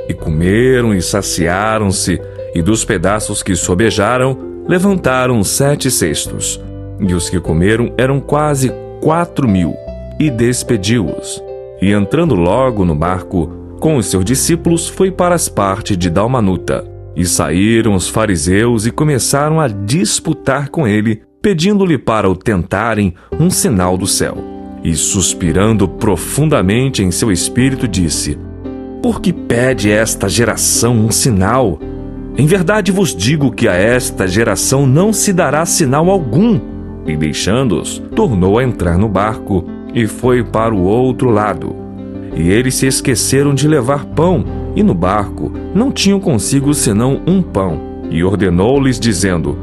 E comeram e saciaram-se, e dos pedaços que sobejaram, levantaram 7 cestos. E os que comeram eram quase 4.000, e despediu-os. E entrando logo no barco, com os seus discípulos, foi para as partes de Dalmanuta. E saíram os fariseus e começaram a disputar com ele, pedindo-lhe para o tentarem um sinal do céu. E suspirando profundamente em seu espírito, disse: Por que pede esta geração um sinal? Em verdade vos digo que a esta geração não se dará sinal algum. E deixando-os, tornou a entrar no barco e foi para o outro lado. E eles se esqueceram de levar pão, e no barco não tinham consigo senão um pão. E ordenou-lhes, dizendo: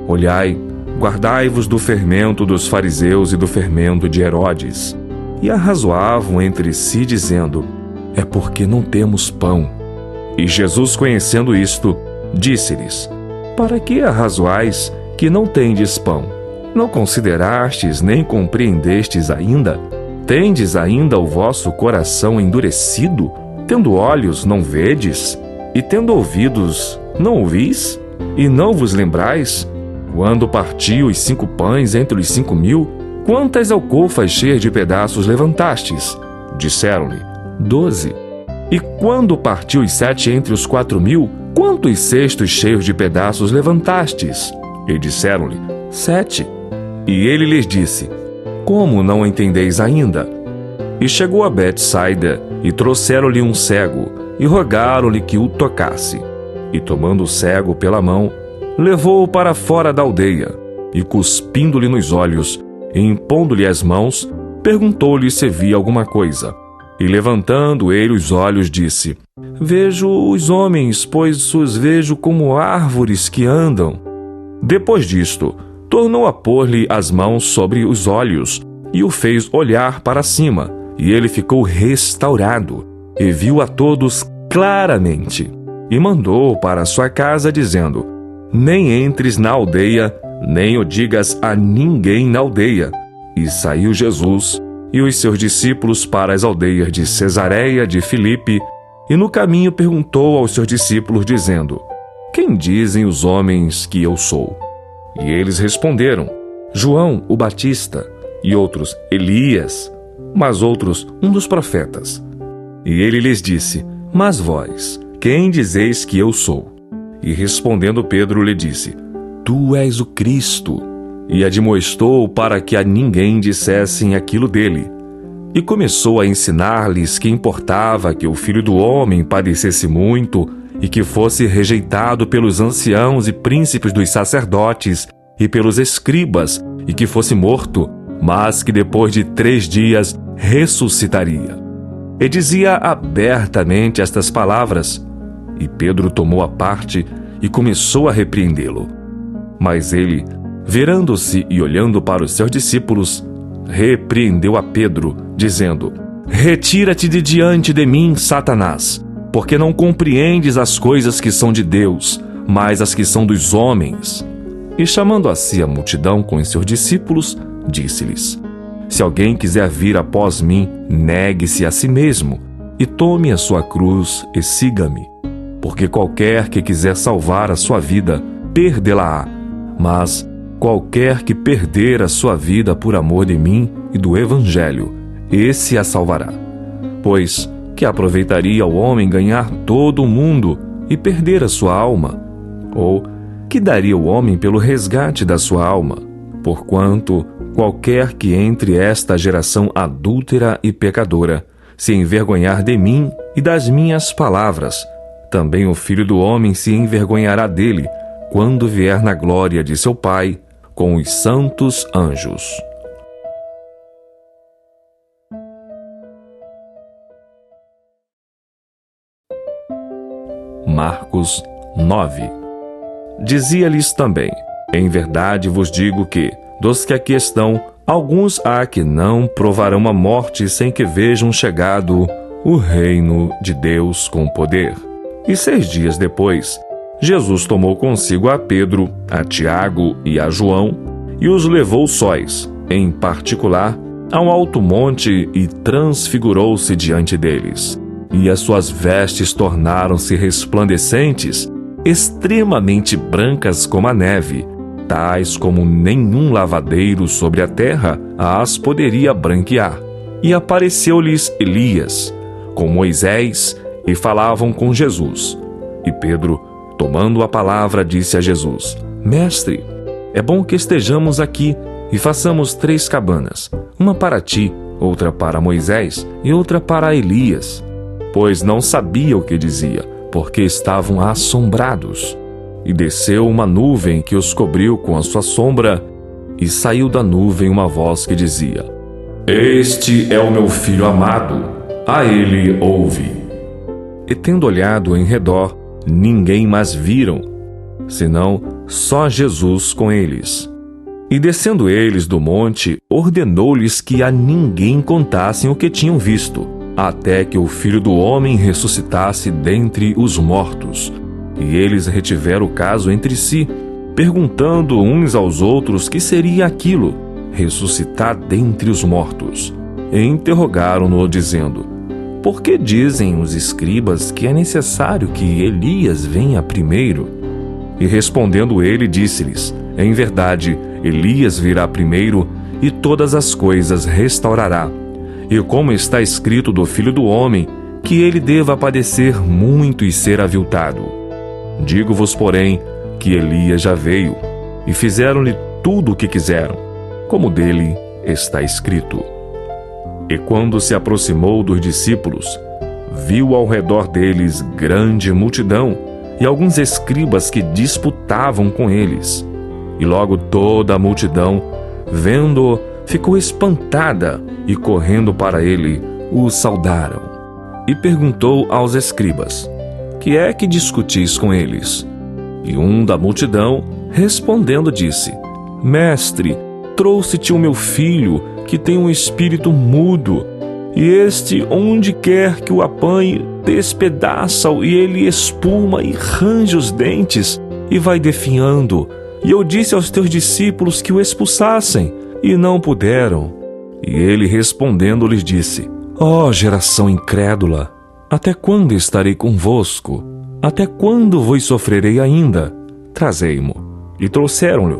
Olhai, guardai-vos do fermento dos fariseus e do fermento de Herodes. E arrazoavam entre si, dizendo: É porque não temos pão. E Jesus, conhecendo isto, disse-lhes: Para que arrazoais que não tendes pão? Não considerastes nem compreendestes ainda? Tendes ainda o vosso coração endurecido? Tendo olhos, não vedes? E tendo ouvidos, não ouvis? E não vos lembrais? Quando partiu os 5 pães entre os 5.000, quantas alcofas cheias de pedaços levantastes? Disseram-lhe: 12. E quando partiu os 7 entre os 4.000, quantos cestos cheios de pedaços levantastes? E disseram-lhe: 7. E ele lhes disse: Como não entendeis ainda? E chegou a Betsaida, e trouxeram-lhe um cego, e rogaram-lhe que o tocasse. E tomando o cego pela mão, levou-o para fora da aldeia, e cuspindo-lhe nos olhos, e impondo-lhe as mãos, perguntou-lhe se via alguma coisa. E levantando ele os olhos, disse: Vejo os homens, pois os vejo como árvores que andam. Depois disto, tornou a pôr-lhe as mãos sobre os olhos, e o fez olhar para cima, e ele ficou restaurado, e viu a todos claramente. E mandou para sua casa, dizendo: Nem entres na aldeia, nem o digas a ninguém na aldeia. E saiu Jesus e os seus discípulos para as aldeias de Cesareia de Filipe, e no caminho perguntou aos seus discípulos, dizendo: Quem dizem os homens que eu sou? E eles responderam: João, o Batista, e outros, Elias, mas outros, um dos profetas. E ele lhes disse: Mas vós, quem dizeis que eu sou? E respondendo Pedro lhe disse: Tu és o Cristo. E admoestou para que a ninguém dissessem aquilo dele. E começou a ensinar-lhes que importava que o Filho do Homem padecesse muito, e que fosse rejeitado pelos anciãos e príncipes dos sacerdotes e pelos escribas, e que fosse morto, mas que depois de 3 dias ressuscitaria. E dizia abertamente estas palavras. E Pedro tomou a parte e começou a repreendê-lo. Mas ele, virando-se e olhando para os seus discípulos, repreendeu a Pedro, dizendo: Retira-te de diante de mim, Satanás, porque não compreendes as coisas que são de Deus, mas as que são dos homens. E chamando a si a multidão com os seus discípulos, disse-lhes: Se alguém quiser vir após mim, negue-se a si mesmo, e tome a sua cruz e siga-me. Porque qualquer que quiser salvar a sua vida, perdê-la-á. Mas qualquer que perder a sua vida por amor de mim e do Evangelho, esse a salvará. Pois Que aproveitaria o homem ganhar todo o mundo e perder a sua alma? Ou que daria o homem pelo resgate da sua alma? Porquanto qualquer que entre esta geração adúltera e pecadora se envergonhar de mim e das minhas palavras, também o Filho do Homem se envergonhará dele, quando vier na glória de seu Pai com os santos anjos. Marcos 9. Dizia-lhes também: em verdade vos digo que, dos que aqui estão, alguns há que não provarão a morte sem que vejam chegado o reino de Deus com poder. E 6 dias depois, Jesus tomou consigo a Pedro, a Tiago e a João, e os levou sós, em particular, a um alto monte, e transfigurou-se diante deles. E as suas vestes tornaram-se resplandecentes, extremamente brancas como a neve, tais como nenhum lavadeiro sobre a terra as poderia branquear. E apareceu-lhes Elias, com Moisés, e falavam com Jesus. E Pedro, tomando a palavra, disse a Jesus: Mestre, é bom que estejamos aqui e façamos 3 cabanas, uma para ti, outra para Moisés e outra para Elias. Pois não sabia o que dizia, porque estavam assombrados. E desceu uma nuvem que os cobriu com a sua sombra, e saiu da nuvem uma voz que dizia: Este é o meu filho amado, a ele ouve. E tendo olhado em redor, ninguém mais viram, senão só Jesus com eles. E descendo eles do monte, ordenou-lhes que a ninguém contassem o que tinham visto, até que o Filho do Homem ressuscitasse dentre os mortos. E eles retiveram o caso entre si, perguntando uns aos outros que seria aquilo, ressuscitar dentre os mortos. E interrogaram-no, dizendo: Por que dizem os escribas que é necessário que Elias venha primeiro? E respondendo ele, disse-lhes: Em verdade, Elias virá primeiro e todas as coisas restaurará. E como está escrito do Filho do Homem, que ele deva padecer muito e ser aviltado. Digo-vos, porém, que Elias já veio, e fizeram-lhe tudo o que quiseram, como dele está escrito. E quando se aproximou dos discípulos, viu ao redor deles grande multidão, e alguns escribas que disputavam com eles. E logo toda a multidão, vendo-o, ficou espantada, e correndo para ele, o saudaram. E perguntou aos escribas: Que é que discutis com eles? E um da multidão, respondendo, disse: Mestre, trouxe-te o meu filho, que tem um espírito mudo, e este, onde quer que o apanhe, despedaça-o, e ele espuma e range os dentes, e vai definhando. E eu disse aos teus discípulos que o expulsassem, e não puderam. E ele respondendo lhes disse: Ó geração incrédula, até quando estarei convosco? Até quando vos sofrerei ainda? Trazei-mo. E trouxeram-lhe.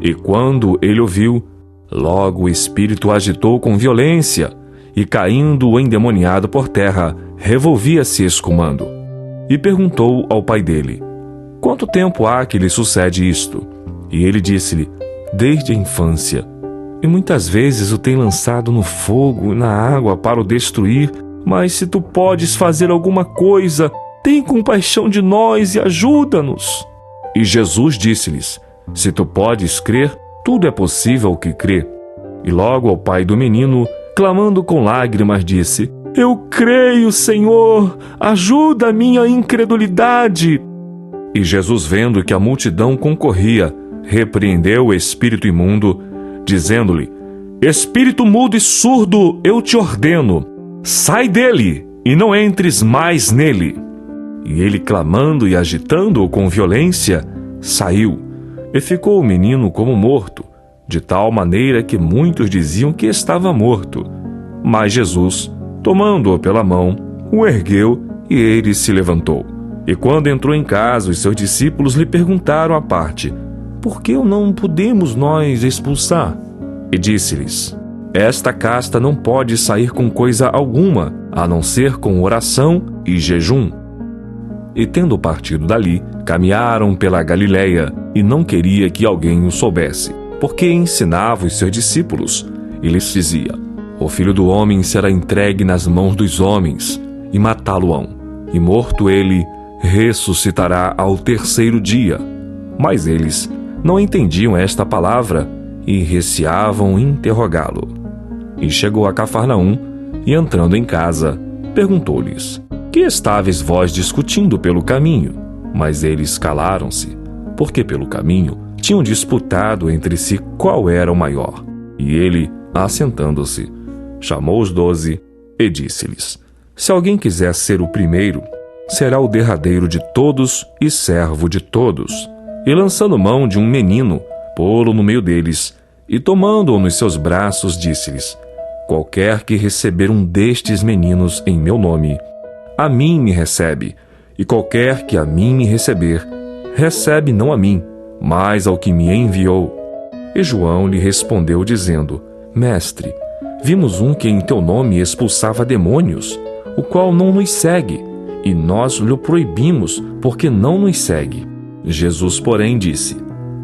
E quando ele o viu, logo o espírito agitou com violência, e caindo o endemoniado por terra, revolvia-se escumando. E perguntou ao pai dele: Quanto tempo há que lhe sucede isto? E ele disse-lhe: Desde a infância. E muitas vezes o tem lançado no fogo e na água para o destruir. Mas se tu podes fazer alguma coisa, tem compaixão de nós e ajuda-nos. E Jesus disse-lhes: Se tu podes crer, tudo é possível ao que crê. E logo ao pai do menino, clamando com lágrimas, disse: Eu creio, Senhor, ajuda a minha incredulidade. E Jesus, vendo que a multidão concorria, repreendeu o espírito imundo, dizendo-lhe: Espírito mudo e surdo, eu te ordeno, sai dele e não entres mais nele. E ele, clamando e agitando-o com violência, saiu, e ficou o menino como morto, de tal maneira que muitos diziam que estava morto. Mas Jesus, tomando-o pela mão, o ergueu, e ele se levantou. E quando entrou em casa, os seus discípulos lhe perguntaram à parte: Por que não podemos nós expulsar? E disse-lhes: Esta casta não pode sair com coisa alguma, a não ser com oração e jejum. E tendo partido dali, caminharam pela Galiléia, e não queria que alguém o soubesse, porque ensinava os seus discípulos, e lhes dizia: O Filho do Homem será entregue nas mãos dos homens, e matá-lo-ão, e morto ele, ressuscitará ao terceiro dia. Mas eles não entendiam esta palavra, e receavam interrogá-lo. E chegou a Cafarnaum, e entrando em casa, perguntou-lhes: Que estáveis vós discutindo pelo caminho? Mas eles calaram-se, porque pelo caminho tinham disputado entre si qual era o maior. E ele, assentando-se, chamou os 12 e disse-lhes: Se alguém quiser ser o primeiro, será o derradeiro de todos e servo de todos. E lançando mão de um menino, pô-lo no meio deles, e tomando-o nos seus braços, disse-lhes: Qualquer que receber um destes meninos em meu nome, a mim me recebe, e qualquer que a mim me receber, recebe não a mim, mas ao que me enviou. E João lhe respondeu, dizendo: Mestre, vimos um que em teu nome expulsava demônios, o qual não nos segue, e nós lhe proibimos, porque não nos segue. Jesus, porém, disse: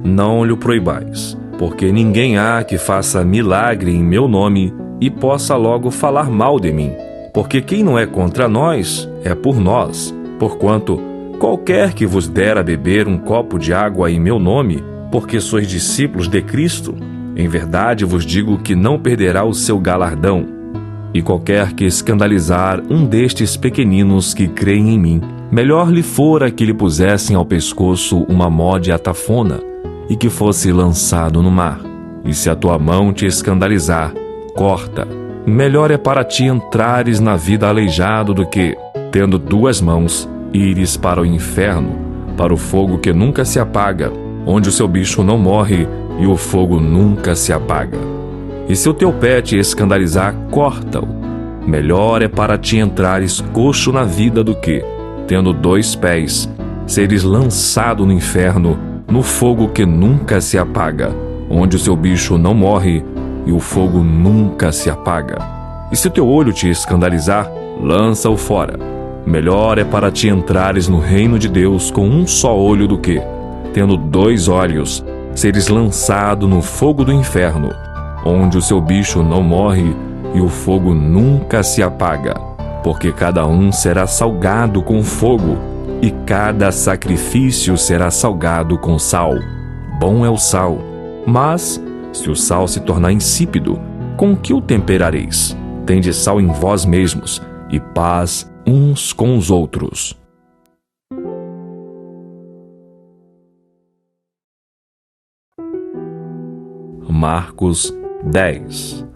Não lhe proibais, porque ninguém há que faça milagre em meu nome e possa logo falar mal de mim. Porque quem não é contra nós, é por nós. Porquanto, qualquer que vos der a beber um copo de água em meu nome, porque sois discípulos de Cristo, em verdade vos digo que não perderá o seu galardão. E qualquer que escandalizar um destes pequeninos que creem em mim, melhor lhe fora que lhe pusessem ao pescoço uma mó de atafona, e que fosse lançado no mar. E se a tua mão te escandalizar, corta. Melhor é para ti entrares na vida aleijado do que, tendo 2 mãos, ires para o inferno, para o fogo que nunca se apaga, onde o seu bicho não morre e o fogo nunca se apaga. E se o teu pé te escandalizar, corta-o. Melhor é para ti entrares coxo na vida do que, tendo 2 pés, seres lançado no inferno, no fogo que nunca se apaga, onde o seu bicho não morre e o fogo nunca se apaga. E se o teu olho te escandalizar, lança-o fora. Melhor é para ti entrares no reino de Deus com um só olho do que, tendo 2 olhos, seres lançado no fogo do inferno, onde o seu bicho não morre e o fogo nunca se apaga. Porque cada um será salgado com fogo, e cada sacrifício será salgado com sal. Bom é o sal, mas se o sal se tornar insípido, com que o temperareis? Tende sal em vós mesmos, e paz uns com os outros. Marcos 10.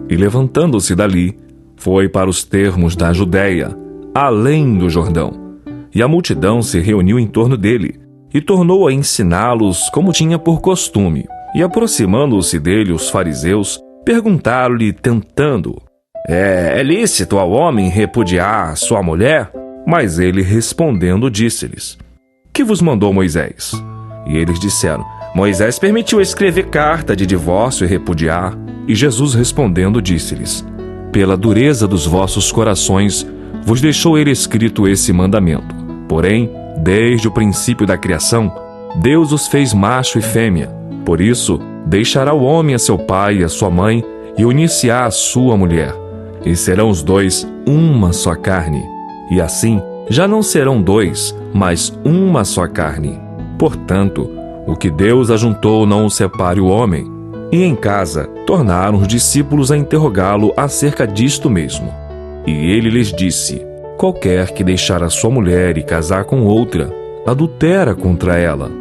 E levantando-se dali, foi para os termos da Judéia, além do Jordão. E a multidão se reuniu em torno dele, e tornou a ensiná-los como tinha por costume. E aproximando-se dele os fariseus, perguntaram-lhe, tentando: É lícito ao homem repudiar sua mulher? Mas ele respondendo disse-lhes: Que vos mandou Moisés? E eles disseram: Moisés permitiu escrever carta de divórcio e repudiar. E Jesus respondendo disse-lhes: Pela dureza dos vossos corações vos deixou ele escrito esse mandamento. Porém, desde o princípio da criação, Deus os fez macho e fêmea. Por isso, deixará o homem a seu pai e a sua mãe, e unir-se-á à sua mulher, e serão os 2 uma só carne. E assim, já não serão 2, mas uma só carne. Portanto, o que Deus ajuntou não o separe o homem. E em casa, tornaram os discípulos a interrogá-lo acerca disto mesmo. E ele lhes disse: Qualquer que deixar a sua mulher e casar com outra, adultera contra ela.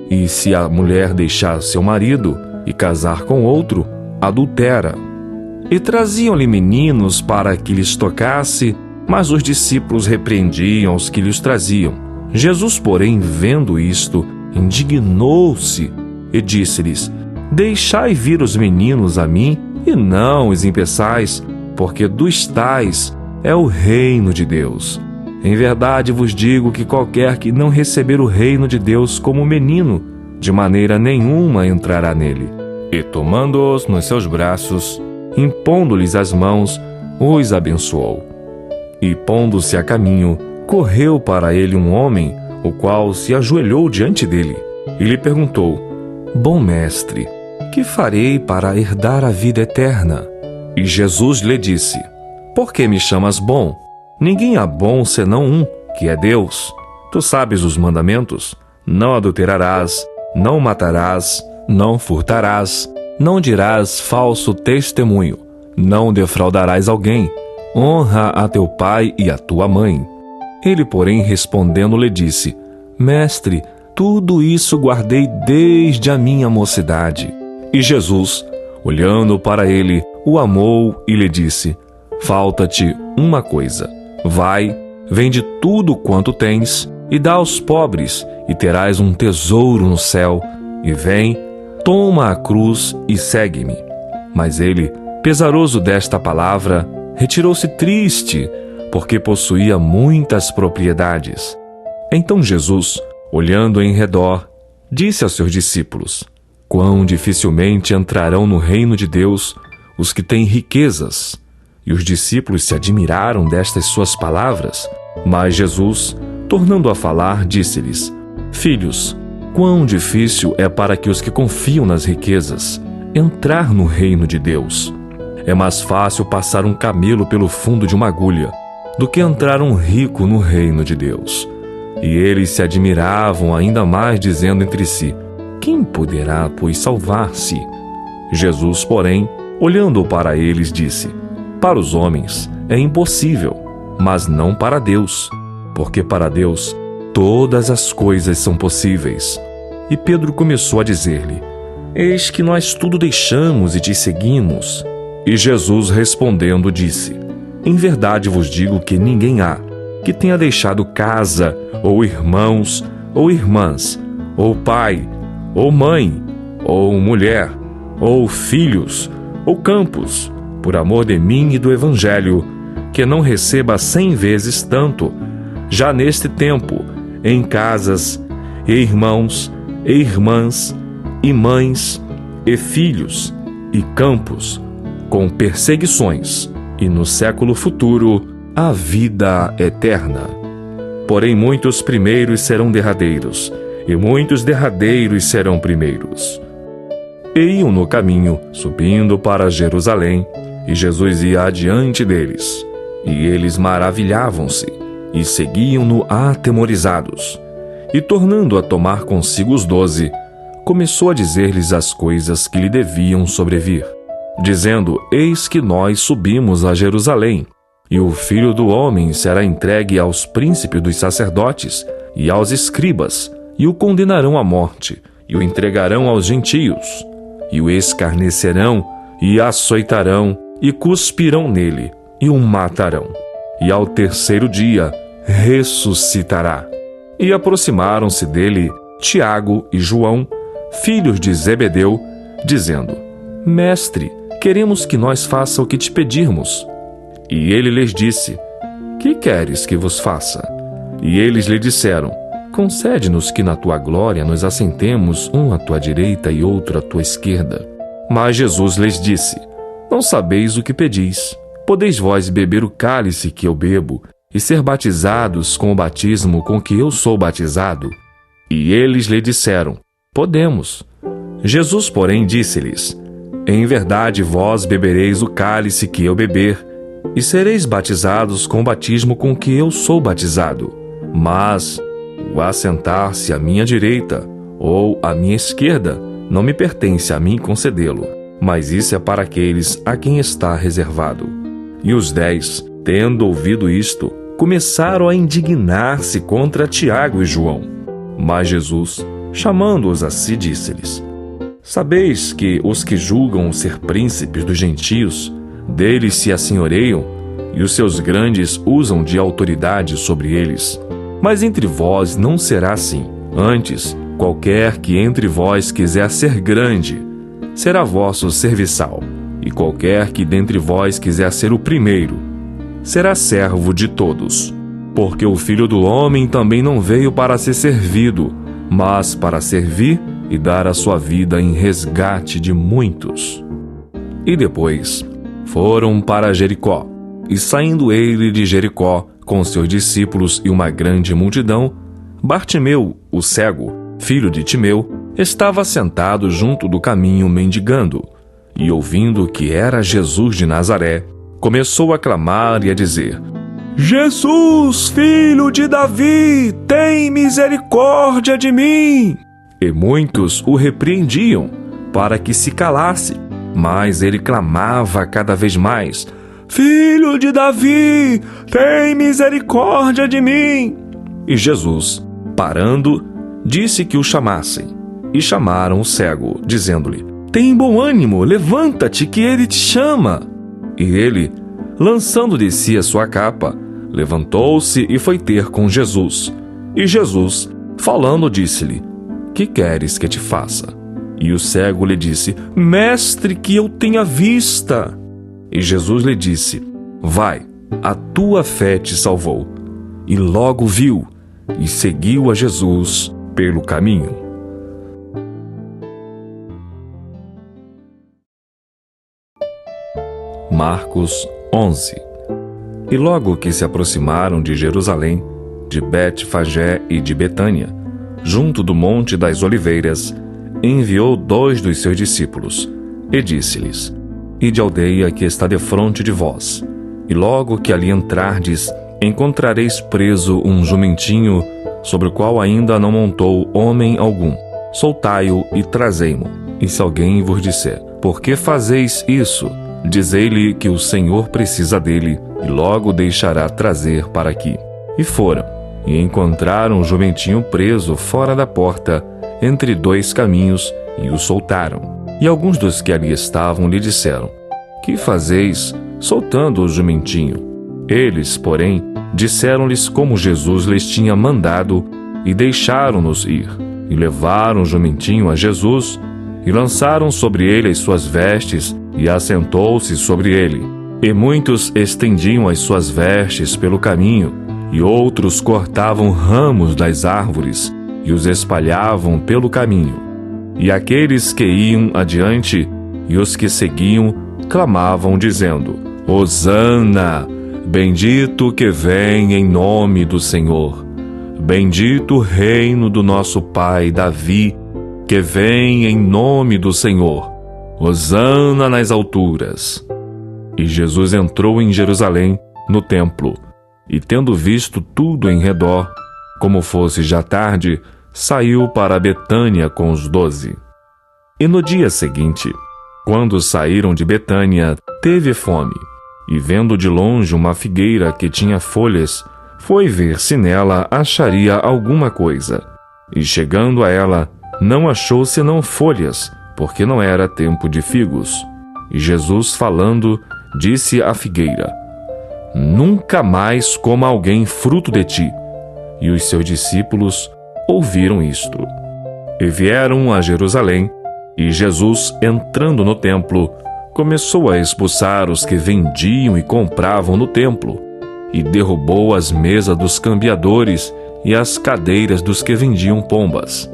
E se a mulher deixar seu marido e casar com outro, adultera. E traziam-lhe meninos para que lhes tocasse, mas os discípulos repreendiam os que lhes traziam. Jesus, porém, vendo isto, indignou-se e disse-lhes: Deixai vir os meninos a mim, e não os impeçais, porque dos tais é o reino de Deus. Em verdade vos digo que qualquer que não receber o reino de Deus como menino, de maneira nenhuma entrará nele. E tomando-os nos seus braços, impondo-lhes as mãos, os abençoou. E pondo-se a caminho, correu para ele um homem, o qual se ajoelhou diante dele, e lhe perguntou: Bom mestre, que farei para herdar a vida eterna? E Jesus lhe disse: Por que me chamas bom? Ninguém há bom senão um, que é Deus. Tu sabes os mandamentos: não adulterarás, não matarás, não furtarás, não dirás falso testemunho, não defraudarás alguém, honra a teu pai e a tua mãe. Ele, porém, respondendo, lhe disse: Mestre, tudo isso guardei desde a minha mocidade. E Jesus, olhando para ele, o amou e lhe disse: Falta-te uma coisa. Vai, vende tudo quanto tens e dá aos pobres, e terás um tesouro no céu. E vem, toma a cruz e segue-me. Mas ele, pesaroso desta palavra, retirou-se triste, porque possuía muitas propriedades. Então Jesus, olhando em redor, disse aos seus discípulos: Quão dificilmente entrarão no reino de Deus os que têm riquezas. E os discípulos se admiraram destas suas palavras. Mas Jesus, tornando a falar, disse-lhes: Filhos, quão difícil é para que os que confiam nas riquezas entrar no reino de Deus. É mais fácil passar um camelo pelo fundo de uma agulha do que entrar um rico no reino de Deus. E eles se admiravam ainda mais, dizendo entre si: Quem poderá, pois, salvar-se? Jesus, porém, olhando para eles, disse: Para os homens é impossível, mas não para Deus, porque para Deus todas as coisas são possíveis. E Pedro começou a dizer-lhe: Eis que nós tudo deixamos e te seguimos. E Jesus, respondendo, disse: Em verdade vos digo que ninguém há que tenha deixado casa, ou irmãos, ou irmãs, ou pai, ou mãe, ou mulher, ou filhos, ou campos, por amor de mim e do Evangelho, que não receba 100 vezes tanto, já neste tempo, em casas, e irmãos, e irmãs, e mães, e filhos, e campos, com perseguições, e no século futuro, a vida eterna. Porém, muitos primeiros serão derradeiros, e muitos derradeiros serão primeiros. E iam no caminho, subindo para Jerusalém, e Jesus ia adiante deles. E eles maravilhavam-se, e seguiam-no atemorizados. E tornando a tomar consigo os 12, começou a dizer-lhes as coisas que lhe deviam sobrevir, dizendo: Eis que nós subimos a Jerusalém, e o Filho do Homem será entregue aos príncipes dos sacerdotes e aos escribas, e o condenarão à morte, e o entregarão aos gentios, e o escarnecerão, e açoitarão, e cuspirão nele, e o matarão. E ao terceiro dia ressuscitará. E aproximaram-se dele Tiago e João, filhos de Zebedeu, dizendo: Mestre, queremos que nós faça o que te pedirmos. E ele lhes disse: Que queres que vos faça? E eles lhe disseram: Concede-nos que na tua glória nos assentemos, um à tua direita e outro à tua esquerda. Mas Jesus lhes disse: Não sabeis o que pedis. Podeis vós beber o cálice que eu bebo, e ser batizados com o batismo com que eu sou batizado? E eles lhe disseram: Podemos. Jesus, porém, disse-lhes: Em verdade vós bebereis o cálice que eu beber, e sereis batizados com o batismo com que eu sou batizado. Mas o assentar-se à minha direita ou à minha esquerda não me pertence a mim concedê-lo, mas isso é para aqueles a quem está reservado. E os 10, tendo ouvido isto, começaram a indignar-se contra Tiago e João. Mas Jesus, chamando-os a si, disse-lhes: Sabeis que os que julgam ser príncipes dos gentios, deles se assenhoreiam, e os seus grandes usam de autoridade sobre eles. Mas entre vós não será assim. Antes, qualquer que entre vós quiser ser grande, será vosso serviçal. E qualquer que dentre vós quiser ser o primeiro, será servo de todos. Porque o Filho do Homem também não veio para ser servido, mas para servir e dar a sua vida em resgate de muitos. E depois foram para Jericó. E saindo ele de Jericó, com seus discípulos e uma grande multidão, Bartimeu, o cego, filho de Timeu, estava sentado junto do caminho mendigando, e ouvindo que era Jesus de Nazaré, começou a clamar e a dizer: Jesus, filho de Davi, tem misericórdia de mim! E muitos o repreendiam para que se calasse, mas ele clamava cada vez mais: Filho de Davi, tem misericórdia de mim! E Jesus, parando, disse que o chamassem. E chamaram o cego, dizendo-lhe: Tem bom ânimo, levanta-te, que ele te chama. E ele, lançando de si a sua capa, levantou-se e foi ter com Jesus. E Jesus, falando, disse-lhe: Que queres que te faça? E o cego lhe disse: Mestre, que eu tenha vista. E Jesus lhe disse: Vai, a tua fé te salvou. E logo viu, e seguiu a Jesus pelo caminho. Marcos 11. E logo que se aproximaram de Jerusalém, de Betfagé e de Betânia, junto do Monte das Oliveiras, enviou 2 dos seus discípulos, e disse-lhes: Ide à aldeia que está defronte de vós, e logo que ali entrardes, encontrareis preso um jumentinho, sobre o qual ainda não montou homem algum. Soltai-o e trazei-mo. E se alguém vos disser: Por que fazeis isso? Dizei-lhe que o Senhor precisa dele, e logo deixará trazer para aqui. E foram, e encontraram o jumentinho preso fora da porta, entre 2 caminhos, e o soltaram. E alguns dos que ali estavam lhe disseram: Que fazeis, soltando o jumentinho? Eles, porém, disseram-lhes como Jesus lhes tinha mandado, e deixaram-nos ir. E levaram o jumentinho a Jesus, e lançaram sobre ele as suas vestes, e assentou-se sobre ele. E muitos estendiam as suas vestes pelo caminho, e outros cortavam ramos das árvores, e os espalhavam pelo caminho. E aqueles que iam adiante, e os que seguiam, clamavam, dizendo: Hosana! Bendito que vem em nome do Senhor. Bendito o reino do nosso pai Davi, que vem em nome do Senhor. Hosana nas alturas. E Jesus entrou em Jerusalém, no templo, e tendo visto tudo em redor, como fosse já tarde, saiu para Betânia com os 12. E no dia seguinte, quando saíram de Betânia, teve fome, e vendo de longe uma figueira que tinha folhas, foi ver se nela acharia alguma coisa. E chegando a ela, não achou senão folhas, porque não era tempo de figos. E Jesus, falando, disse à figueira: Nunca mais coma alguém fruto de ti. E os seus discípulos ouviram isto. E vieram a Jerusalém, e Jesus, entrando no templo, começou a expulsar os que vendiam e compravam no templo, e derrubou as mesas dos cambiadores e as cadeiras dos que vendiam pombas,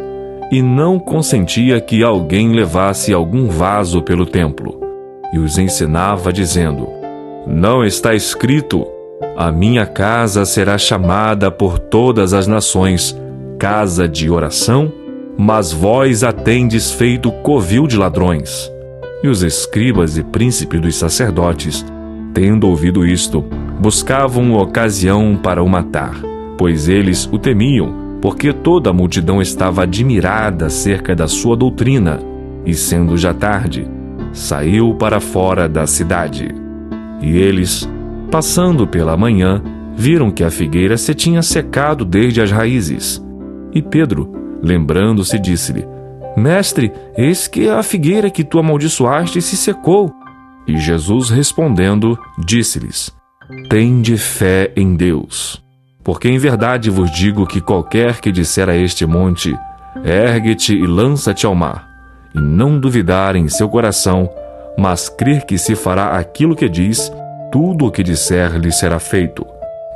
e não consentia que alguém levasse algum vaso pelo templo, e os ensinava, dizendo: Não está escrito: A minha casa será chamada por todas as nações casa de oração? Mas vós a tendes feito covil de ladrões. E os escribas e príncipes dos sacerdotes, tendo ouvido isto, buscavam ocasião para o matar, pois eles o temiam, porque toda a multidão estava admirada acerca da sua doutrina. E sendo já tarde, saiu para fora da cidade. E eles, passando pela manhã, viram que a figueira se tinha secado desde as raízes. E Pedro, lembrando-se, disse-lhe: Mestre, eis que a figueira que tu amaldiçoaste se secou. E Jesus, respondendo, disse-lhes: Tende fé em Deus. Porque em verdade vos digo que qualquer que disser a este monte: Ergue-te e lança-te ao mar, e não duvidar em seu coração, mas crer que se fará aquilo que diz, tudo o que disser lhe será feito.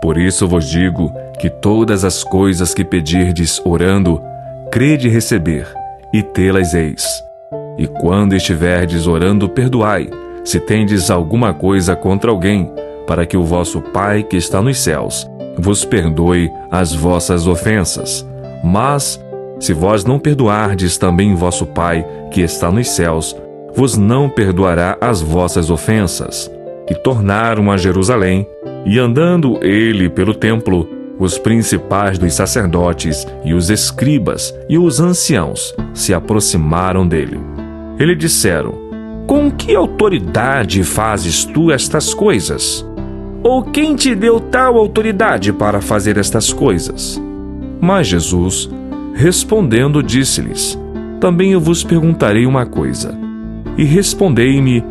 Por isso vos digo que todas as coisas que pedirdes orando, crede receber, e tê-las eis. E quando estiverdes orando, perdoai, se tendes alguma coisa contra alguém, para que o vosso Pai que está nos céus vos perdoe as vossas ofensas. Mas, se vós não perdoardes, também vosso Pai que está nos céus vos não perdoará as vossas ofensas. E tornaram a Jerusalém, e andando ele pelo templo, os principais dos sacerdotes e os escribas e os anciãos se aproximaram dele. E lhe disseram: com que autoridade fazes tu estas coisas? Ou quem te deu tal autoridade para fazer estas coisas? Mas Jesus, respondendo, disse-lhes: também eu vos perguntarei uma coisa. E respondei-me,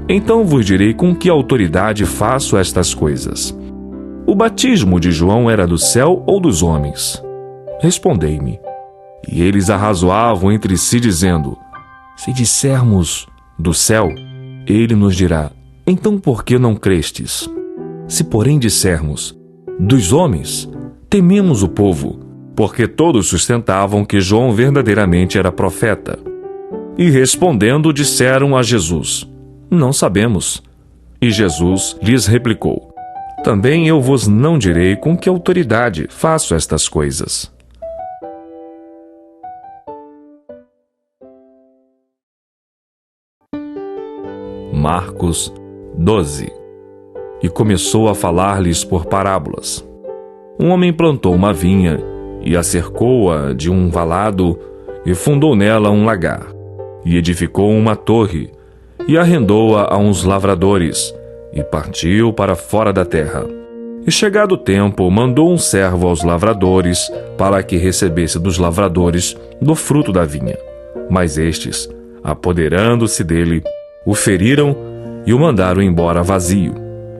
então vos direi com que autoridade faço estas coisas. O batismo de João era do céu ou dos homens? Respondei-me. E eles arrazoavam entre si, dizendo: se dissermos do céu, ele nos dirá: então por que não crestes? Se porém dissermos dos homens, tememos o povo, porque todos sustentavam que João verdadeiramente era profeta. E respondendo, disseram a Jesus: não sabemos. E Jesus lhes replicou: também eu vos não direi com que autoridade faço estas coisas. Marcos 12. E começou a falar-lhes por parábolas. Um homem plantou uma vinha, e a cercou-a de um valado, e fundou nela um lagar, e edificou uma torre, e arrendou-a a uns lavradores, e partiu para fora da terra. E chegado o tempo, mandou um servo aos lavradores, para que recebesse dos lavradores do fruto da vinha. Mas estes, apoderando-se dele, o feriram e o mandaram embora vazio.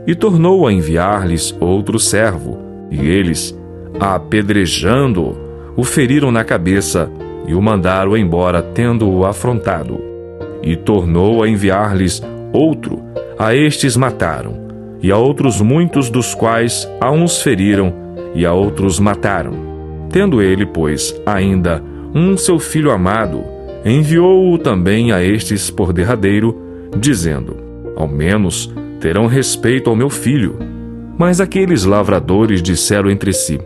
E tornou a enviar-lhes outro servo, e eles, apedrejando-o, o feriram na cabeça e o mandaram embora, tendo-o afrontado. E tornou a enviar-lhes outro, a estes mataram, e a outros muitos, dos quais a uns feriram e a outros mataram. Tendo ele, pois, ainda um seu filho amado, enviou-o também a estes por derradeiro, dizendo: ao menos terão respeito ao meu filho. Mas aqueles lavradores disseram entre si: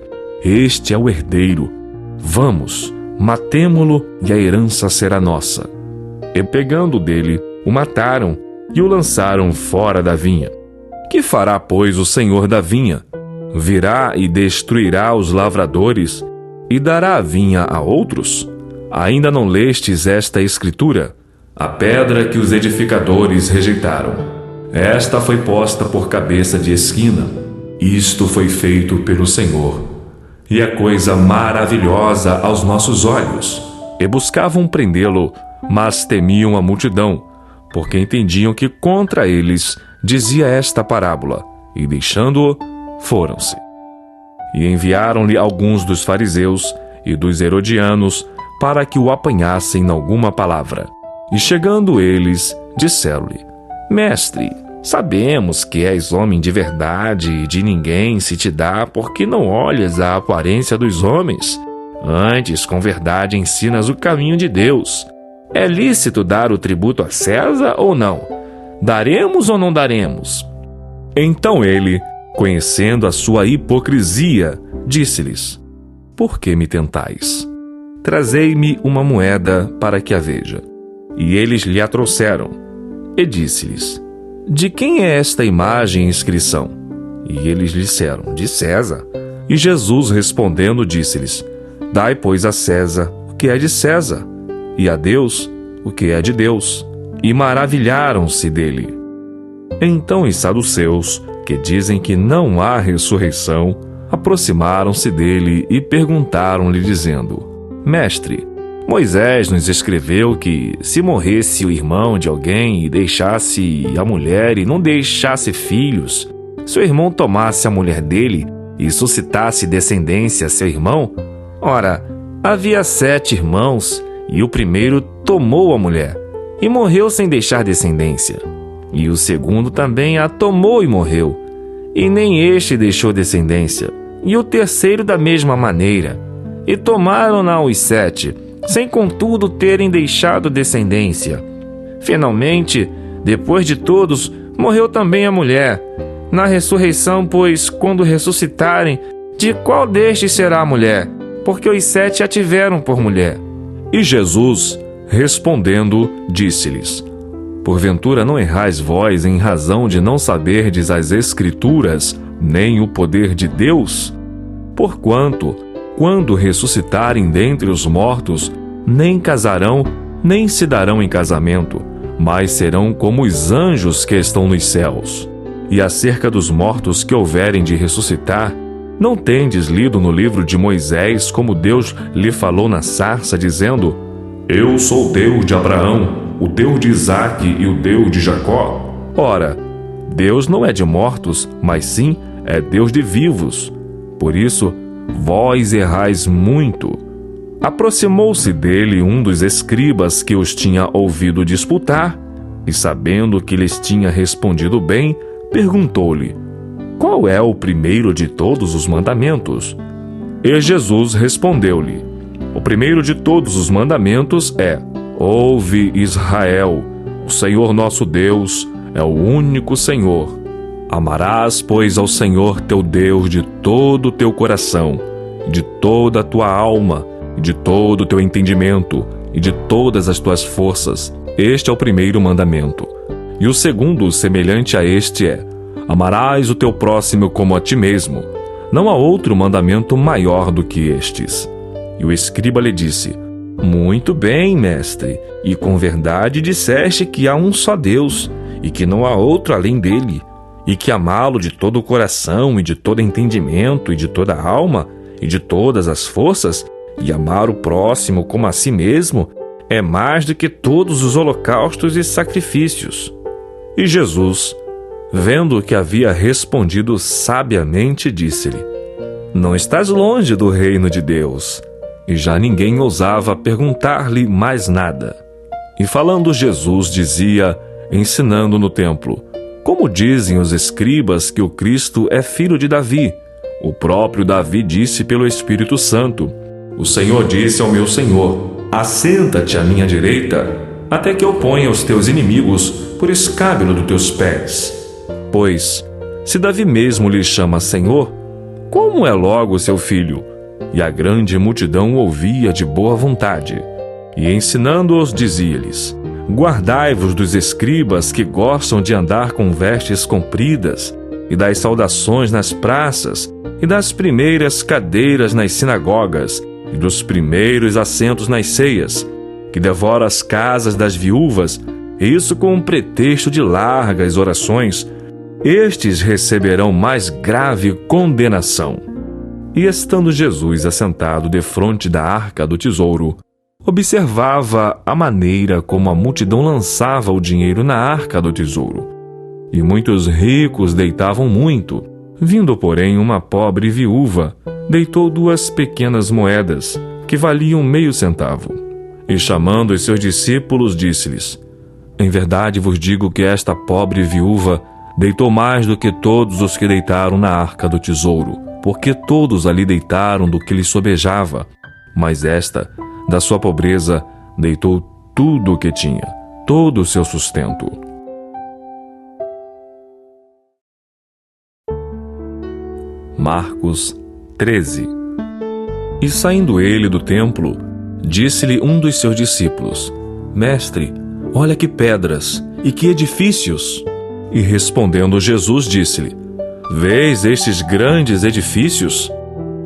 este é o herdeiro. Vamos, matemo-lo e a herança será nossa. E pegando dele, o mataram e o lançaram fora da vinha. Que fará, pois, o senhor da vinha? Virá e destruirá os lavradores e dará a vinha a outros? Ainda não lestes esta escritura? A pedra que os edificadores rejeitaram, esta foi posta por cabeça de esquina. Isto foi feito pelo Senhor, e é coisa maravilhosa aos nossos olhos. E buscavam prendê-lo, mas temiam a multidão, porque entendiam que contra eles dizia esta parábola, e deixando-o, foram-se. E enviaram-lhe alguns dos fariseus e dos herodianos para que o apanhassem em alguma palavra. E chegando eles, disseram-lhe: mestre, sabemos que és homem de verdade e de ninguém se te dá, porque não olhas a aparência dos homens. Antes, com verdade, ensinas o caminho de Deus. É lícito dar o tributo a César ou não? Daremos ou não daremos? Então ele, conhecendo a sua hipocrisia, disse-lhes: por que me tentais? Trazei-me uma moeda para que a veja. E eles lhe a trouxeram. E disse-lhes: de quem é esta imagem e inscrição? E eles disseram: de César. E Jesus respondendo disse-lhes: dai, pois, a César o que é de César, e a Deus o que é de Deus. E maravilharam-se dele. Então os saduceus, que dizem que não há ressurreição, aproximaram-se dele e perguntaram-lhe, dizendo: mestre, Moisés nos escreveu que, se morresse o irmão de alguém e deixasse a mulher e não deixasse filhos, se o irmão tomasse a mulher dele e suscitasse descendência a seu irmão, ora, havia 7 irmãos, e o primeiro tomou a mulher, e morreu sem deixar descendência. E o segundo também a tomou e morreu, e nem este deixou descendência, e o terceiro da mesma maneira. E tomaram-na os 7, sem contudo terem deixado descendência. Finalmente, depois de todos, morreu também a mulher, na ressurreição, pois, quando ressuscitarem, de qual destes será a mulher? Porque os 7 a tiveram por mulher. E Jesus, respondendo, disse-lhes: Porventura não errais vós em razão de não saberdes as Escrituras, nem o poder de Deus? Porquanto, quando ressuscitarem dentre os mortos, nem casarão, nem se darão em casamento, mas serão como os anjos que estão nos céus. E acerca dos mortos que houverem de ressuscitar, não tendes lido no livro de Moisés como Deus lhe falou na sarça, dizendo: Eu sou o Deus de Abraão, o Deus de Isaque e o Deus de Jacó? Ora, Deus não é de mortos, mas sim é Deus de vivos. Por isso, vós errais muito. Aproximou-se dele um dos escribas que os tinha ouvido disputar, e sabendo que lhes tinha respondido bem, perguntou-lhe: Qual é o primeiro de todos os mandamentos? E Jesus respondeu-lhe: O primeiro de todos os mandamentos é: Ouve, Israel, o Senhor nosso Deus é o único Senhor. Amarás, pois, ao Senhor teu Deus de todo o teu coração, de toda a tua alma, de todo o teu entendimento e de todas as tuas forças. Este é o primeiro mandamento. E o segundo, semelhante a este, é: Amarás o teu próximo como a ti mesmo. Não há outro mandamento maior do que estes. E o escriba lhe disse: Muito bem, mestre, e com verdade disseste que há um só Deus, e que não há outro além dele, e que amá-lo de todo o coração, e de todo entendimento, e de toda a alma, e de todas as forças, e amar o próximo como a si mesmo, é mais do que todos os holocaustos e sacrifícios. E Jesus, vendo que havia respondido sabiamente, disse-lhe: Não estás longe do reino de Deus. E já ninguém ousava perguntar-lhe mais nada. E falando Jesus dizia, ensinando no templo: Como dizem os escribas que o Cristo é filho de Davi? O próprio Davi disse pelo Espírito Santo: O Senhor disse ao meu Senhor: Assenta-te à minha direita, até que eu ponha os teus inimigos por escábelo dos teus pés. Pois, se Davi mesmo lhe chama Senhor, como é logo seu filho? E a grande multidão ouvia de boa vontade. E ensinando-os, dizia-lhes: Guardai-vos dos escribas que gostam de andar com vestes compridas, e das saudações nas praças, e das primeiras cadeiras nas sinagogas, e dos primeiros assentos nas ceias, que devoram as casas das viúvas, isso com um pretexto de largas orações. Estes receberão mais grave condenação. E estando Jesus assentado defronte da arca do tesouro, observava a maneira como a multidão lançava o dinheiro na arca do tesouro. E muitos ricos deitavam muito. Vindo, porém, uma pobre viúva, deitou 2 pequenas moedas, que valiam meio centavo. E chamando os seus discípulos, disse-lhes: Em verdade vos digo que esta pobre viúva deitou mais do que todos os que deitaram na arca do tesouro, porque todos ali deitaram do que lhe sobejava, mas esta, da sua pobreza, deitou tudo o que tinha, todo o seu sustento. Marcos 13. E saindo ele do templo, disse-lhe um dos seus discípulos: Mestre, olha que pedras e que edifícios! E respondendo Jesus, disse-lhe: Vês estes grandes edifícios?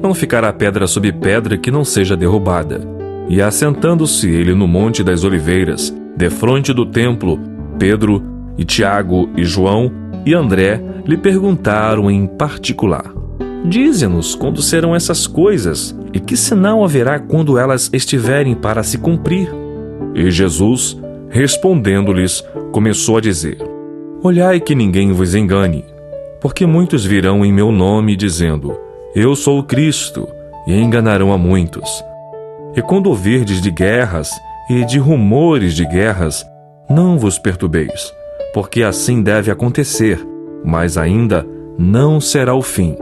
Não ficará pedra sobre pedra que não seja derrubada. E assentando-se ele no Monte das Oliveiras, defronte do templo, Pedro e Tiago e João e André lhe perguntaram em particular: Dize-nos quando serão essas coisas, e que sinal haverá quando elas estiverem para se cumprir? E Jesus, respondendo-lhes, começou a dizer: Olhai que ninguém vos engane, porque muitos virão em meu nome dizendo: Eu sou o Cristo, e enganarão a muitos. E quando ouvirdes de guerras e de rumores de guerras, não vos perturbeis, porque assim deve acontecer, mas ainda não será o fim.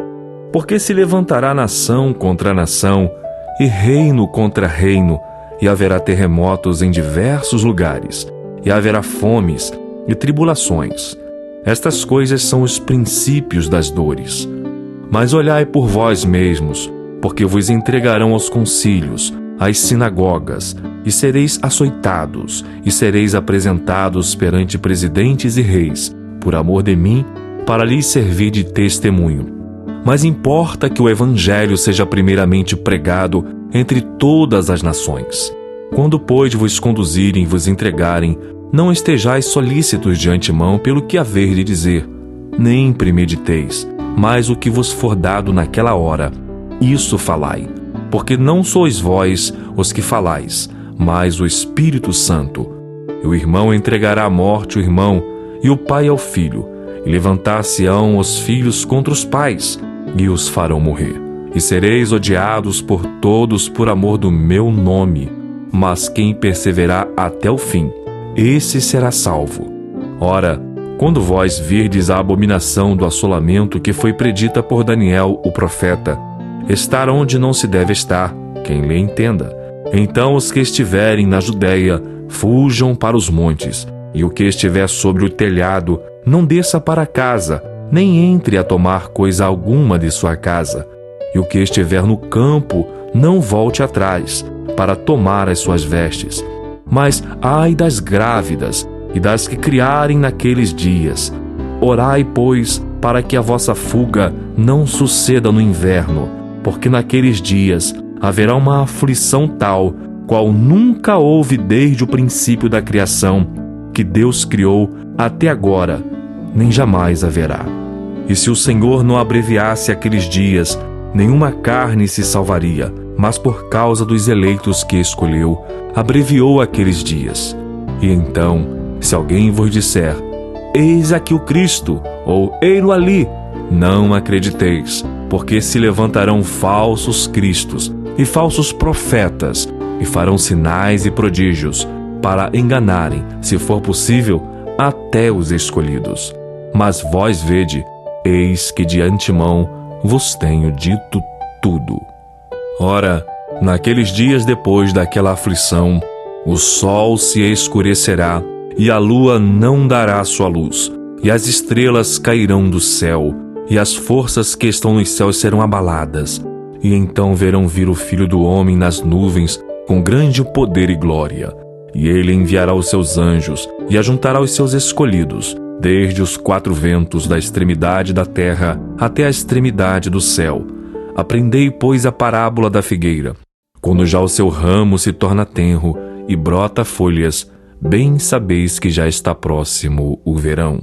Porque se levantará nação contra nação, e reino contra reino, e haverá terremotos em diversos lugares, e haverá fomes e tribulações. Estas coisas são os princípios das dores. Mas olhai por vós mesmos, porque vos entregarão aos concílios, às sinagogas, e sereis açoitados, e sereis apresentados perante presidentes e reis, por amor de mim, para lhes servir de testemunho. Mas importa que o Evangelho seja primeiramente pregado entre todas as nações. Quando, pois, vos conduzirem e vos entregarem, não estejais solícitos de antemão pelo que haver de dizer, nem premediteis, mas o que vos for dado naquela hora, isso falai, porque não sois vós os que falais, mas o Espírito Santo. E o irmão entregará à morte o irmão, e o pai ao filho, e levantar-se-ão os filhos contra os pais, e os farão morrer. E sereis odiados por todos por amor do meu nome, mas quem perseverar até o fim, esse será salvo. Ora, quando vós virdes a abominação do assolamento que foi predita por Daniel, o profeta, estar onde não se deve estar, quem lhe entenda. Então os que estiverem na Judéia, fujam para os montes, e o que estiver sobre o telhado, não desça para casa, nem entre a tomar coisa alguma de sua casa. E o que estiver no campo, não volte atrás, para tomar as suas vestes. Mas ai das grávidas e das que criarem naqueles dias. Orai, pois, para que a vossa fuga não suceda no inverno, porque naqueles dias haverá uma aflição tal, qual nunca houve desde o princípio da criação, que Deus criou até agora, nem jamais haverá. E se o Senhor não abreviasse aqueles dias, nenhuma carne se salvaria, mas por causa dos eleitos que escolheu, abreviou aqueles dias. E então, se alguém vos disser, eis aqui o Cristo, ou ei-lo ali, não acrediteis, porque se levantarão falsos cristos e falsos profetas, e farão sinais e prodígios, para enganarem, se for possível, até os escolhidos. Mas vós vede, eis que de antemão vos tenho dito tudo. Ora, naqueles dias depois daquela aflição, o sol se escurecerá, e a lua não dará sua luz, e as estrelas cairão do céu, e as forças que estão nos céus serão abaladas. E então verão vir o Filho do Homem nas nuvens, com grande poder e glória. E ele enviará os seus anjos, e ajuntará os seus escolhidos, desde os quatro ventos da extremidade da terra até a extremidade do céu. Aprendei, pois, a parábola da figueira. Quando já o seu ramo se torna tenro e brota folhas, bem sabeis que já está próximo o verão.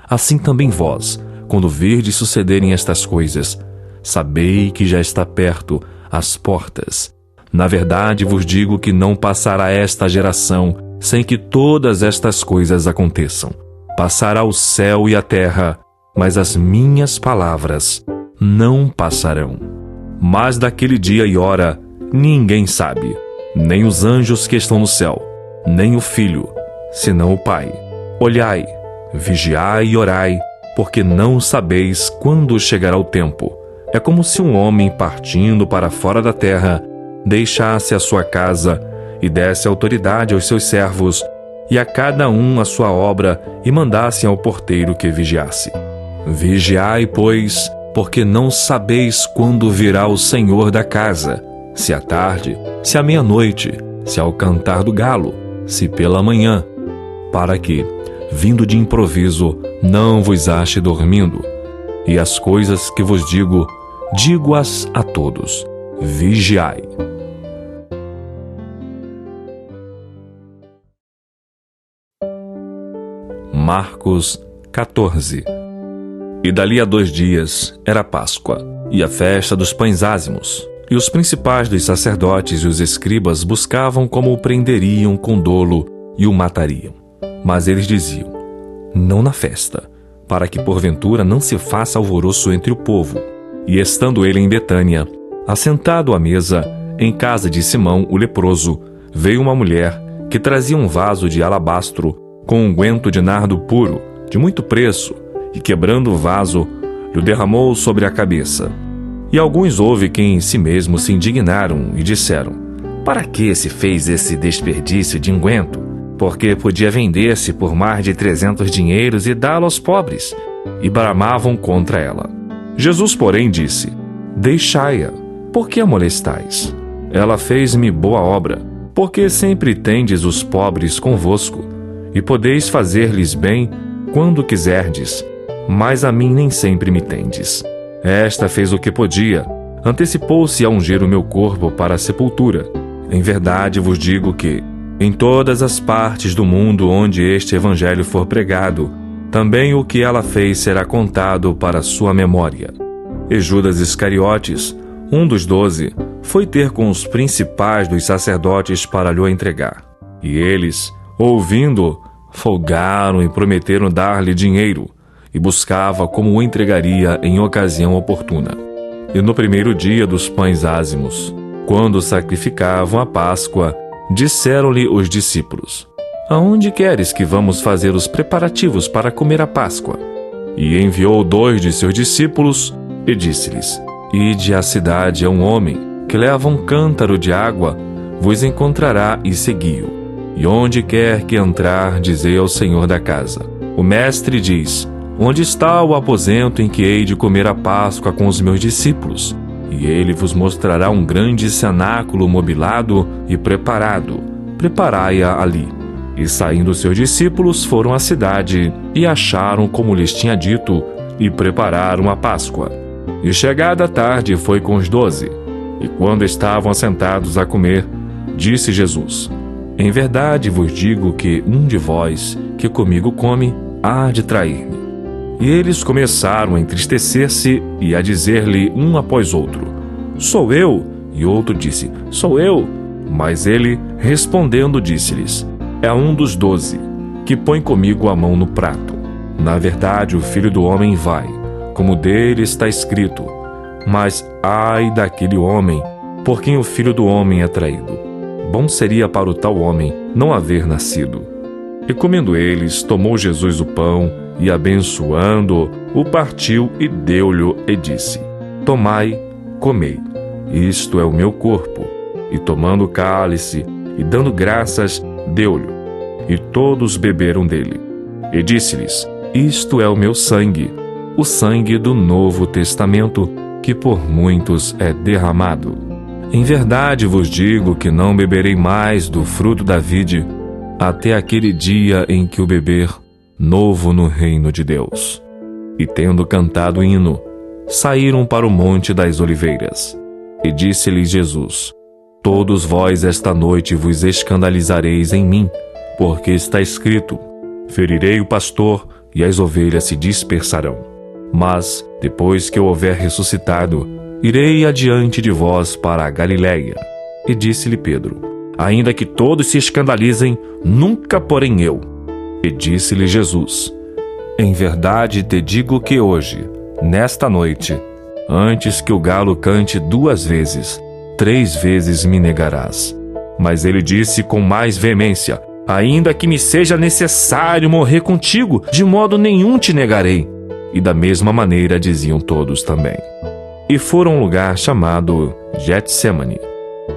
Assim também vós, quando virdes sucederem estas coisas, sabei que já está perto as portas. Na verdade vos digo que não passará esta geração sem que todas estas coisas aconteçam. Passará o céu e a terra, mas as minhas palavras não passarão. Mas daquele dia e hora ninguém sabe, nem os anjos que estão no céu, nem o Filho, senão o Pai. Olhai, vigiai e orai, porque não sabeis quando chegará o tempo. É como se um homem partindo para fora da terra deixasse a sua casa e desse autoridade aos seus servos, e a cada um a sua obra, e mandassem ao porteiro que vigiasse. Vigiai, pois, porque não sabeis quando virá o Senhor da casa, se à tarde, se à meia-noite, se ao cantar do galo, se pela manhã, para que, vindo de improviso, não vos ache dormindo. E as coisas que vos digo, digo-as a todos. Vigiai. Marcos 14. E dali a 2 dias era Páscoa, e a festa dos pães ázimos. E os principais dos sacerdotes e os escribas buscavam como o prenderiam com dolo e o matariam. Mas eles diziam, não na festa, para que porventura não se faça alvoroço entre o povo. E estando ele em Betânia, assentado à mesa, em casa de Simão o leproso, veio uma mulher que trazia um vaso de alabastro com unguento de nardo puro, de muito preço, e quebrando o vaso, lhe derramou sobre a cabeça. E alguns houve que em si mesmos se indignaram e disseram, para que se fez esse desperdício de unguento? porque podia vender-se por mais de 300 dinheiros e dá-lo aos pobres, e bramavam contra ela. Jesus, porém, disse: Deixai-a, por que a molestais? Ela fez-me boa obra, porque sempre tendes os pobres convosco, e podeis fazer-lhes bem quando quiserdes, mas a mim nem sempre me tendes. Esta fez o que podia, antecipou-se a ungir o meu corpo para a sepultura. Em verdade vos digo que, em todas as partes do mundo onde este evangelho for pregado, também o que ela fez será contado para sua memória. E Judas Iscariotes, um dos 12, foi ter com os principais dos sacerdotes para lhe entregar. E eles, ouvindo, folgaram e prometeram dar-lhe dinheiro, e buscava como o entregaria em ocasião oportuna. E no primeiro dia dos pães ázimos, quando sacrificavam a Páscoa, disseram-lhe os discípulos: Aonde queres que vamos fazer os preparativos para comer a Páscoa? E enviou 2 de seus discípulos e disse-lhes: Ide à cidade a um homem que leva um cântaro de água, vos encontrará e segui-o. E onde quer que entrar, dizei ao senhor da casa: O mestre diz: Onde está o aposento em que hei de comer a Páscoa com os meus discípulos? E ele vos mostrará um grande cenáculo mobilado e preparado. Preparai-a ali. E saindo seus discípulos foram à cidade, e acharam como lhes tinha dito, e prepararam a Páscoa. E chegada a tarde foi com os 12. E quando estavam assentados a comer, disse Jesus: Em verdade vos digo que um de vós, que comigo come, há de trair-me. E eles começaram a entristecer-se e a dizer-lhe um após outro: Sou eu? E outro disse: Sou eu. Mas ele, respondendo, disse-lhes: É um dos 12, que põe comigo a mão no prato. Na verdade, o Filho do Homem vai, como dele está escrito. Mas ai daquele homem, por quem o Filho do Homem é traído. Bom seria para o tal homem não haver nascido. E comendo eles, tomou Jesus o pão, e abençoando, o partiu e deu-lhe e disse: Tomai, comei, isto é o meu corpo. E tomando o cálice, e dando graças, deu-lhe. E todos beberam dele. E disse-lhes: Isto é o meu sangue, o sangue do Novo Testamento, que por muitos é derramado. Em verdade vos digo que não beberei mais do fruto da vide, até aquele dia em que o beber novo no reino de Deus. E tendo cantado o hino, saíram para o Monte das Oliveiras. E disse-lhes Jesus: Todos vós esta noite vos escandalizareis em mim, porque está escrito: Ferirei o pastor, e as ovelhas se dispersarão. Mas, depois que eu houver ressuscitado, irei adiante de vós para a Galiléia. E disse-lhe Pedro: Ainda que todos se escandalizem, nunca porém eu. E disse-lhe Jesus: Em verdade te digo que hoje, nesta noite, antes que o galo cante 2 vezes, 3 vezes me negarás. Mas ele disse com mais veemência: Ainda que me seja necessário morrer contigo, de modo nenhum te negarei. E da mesma maneira diziam todos também. E foram a um lugar chamado Getsemane.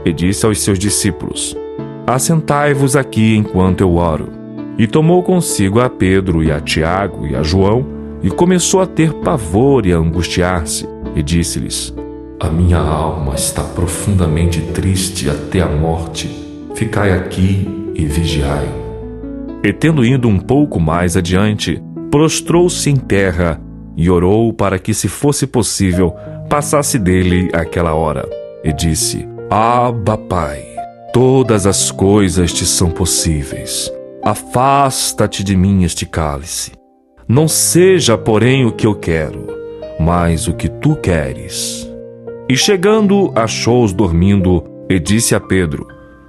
E disse aos seus discípulos: Assentai-vos aqui enquanto eu oro. E tomou consigo a Pedro e a Tiago e a João, e começou a ter pavor e a angustiar-se. E disse-lhes: A minha alma está profundamente triste até a morte. Ficai aqui e vigiai. E tendo ido um pouco mais adiante, prostrou-se em terra e orou para que, se fosse possível, passasse dele aquela hora. E disse: Abba, Pai, todas as coisas te são possíveis. Afasta-te de mim este cálice. Não seja, porém, o que eu quero, mas o que tu queres. E chegando, achou-os dormindo, e disse a Pedro: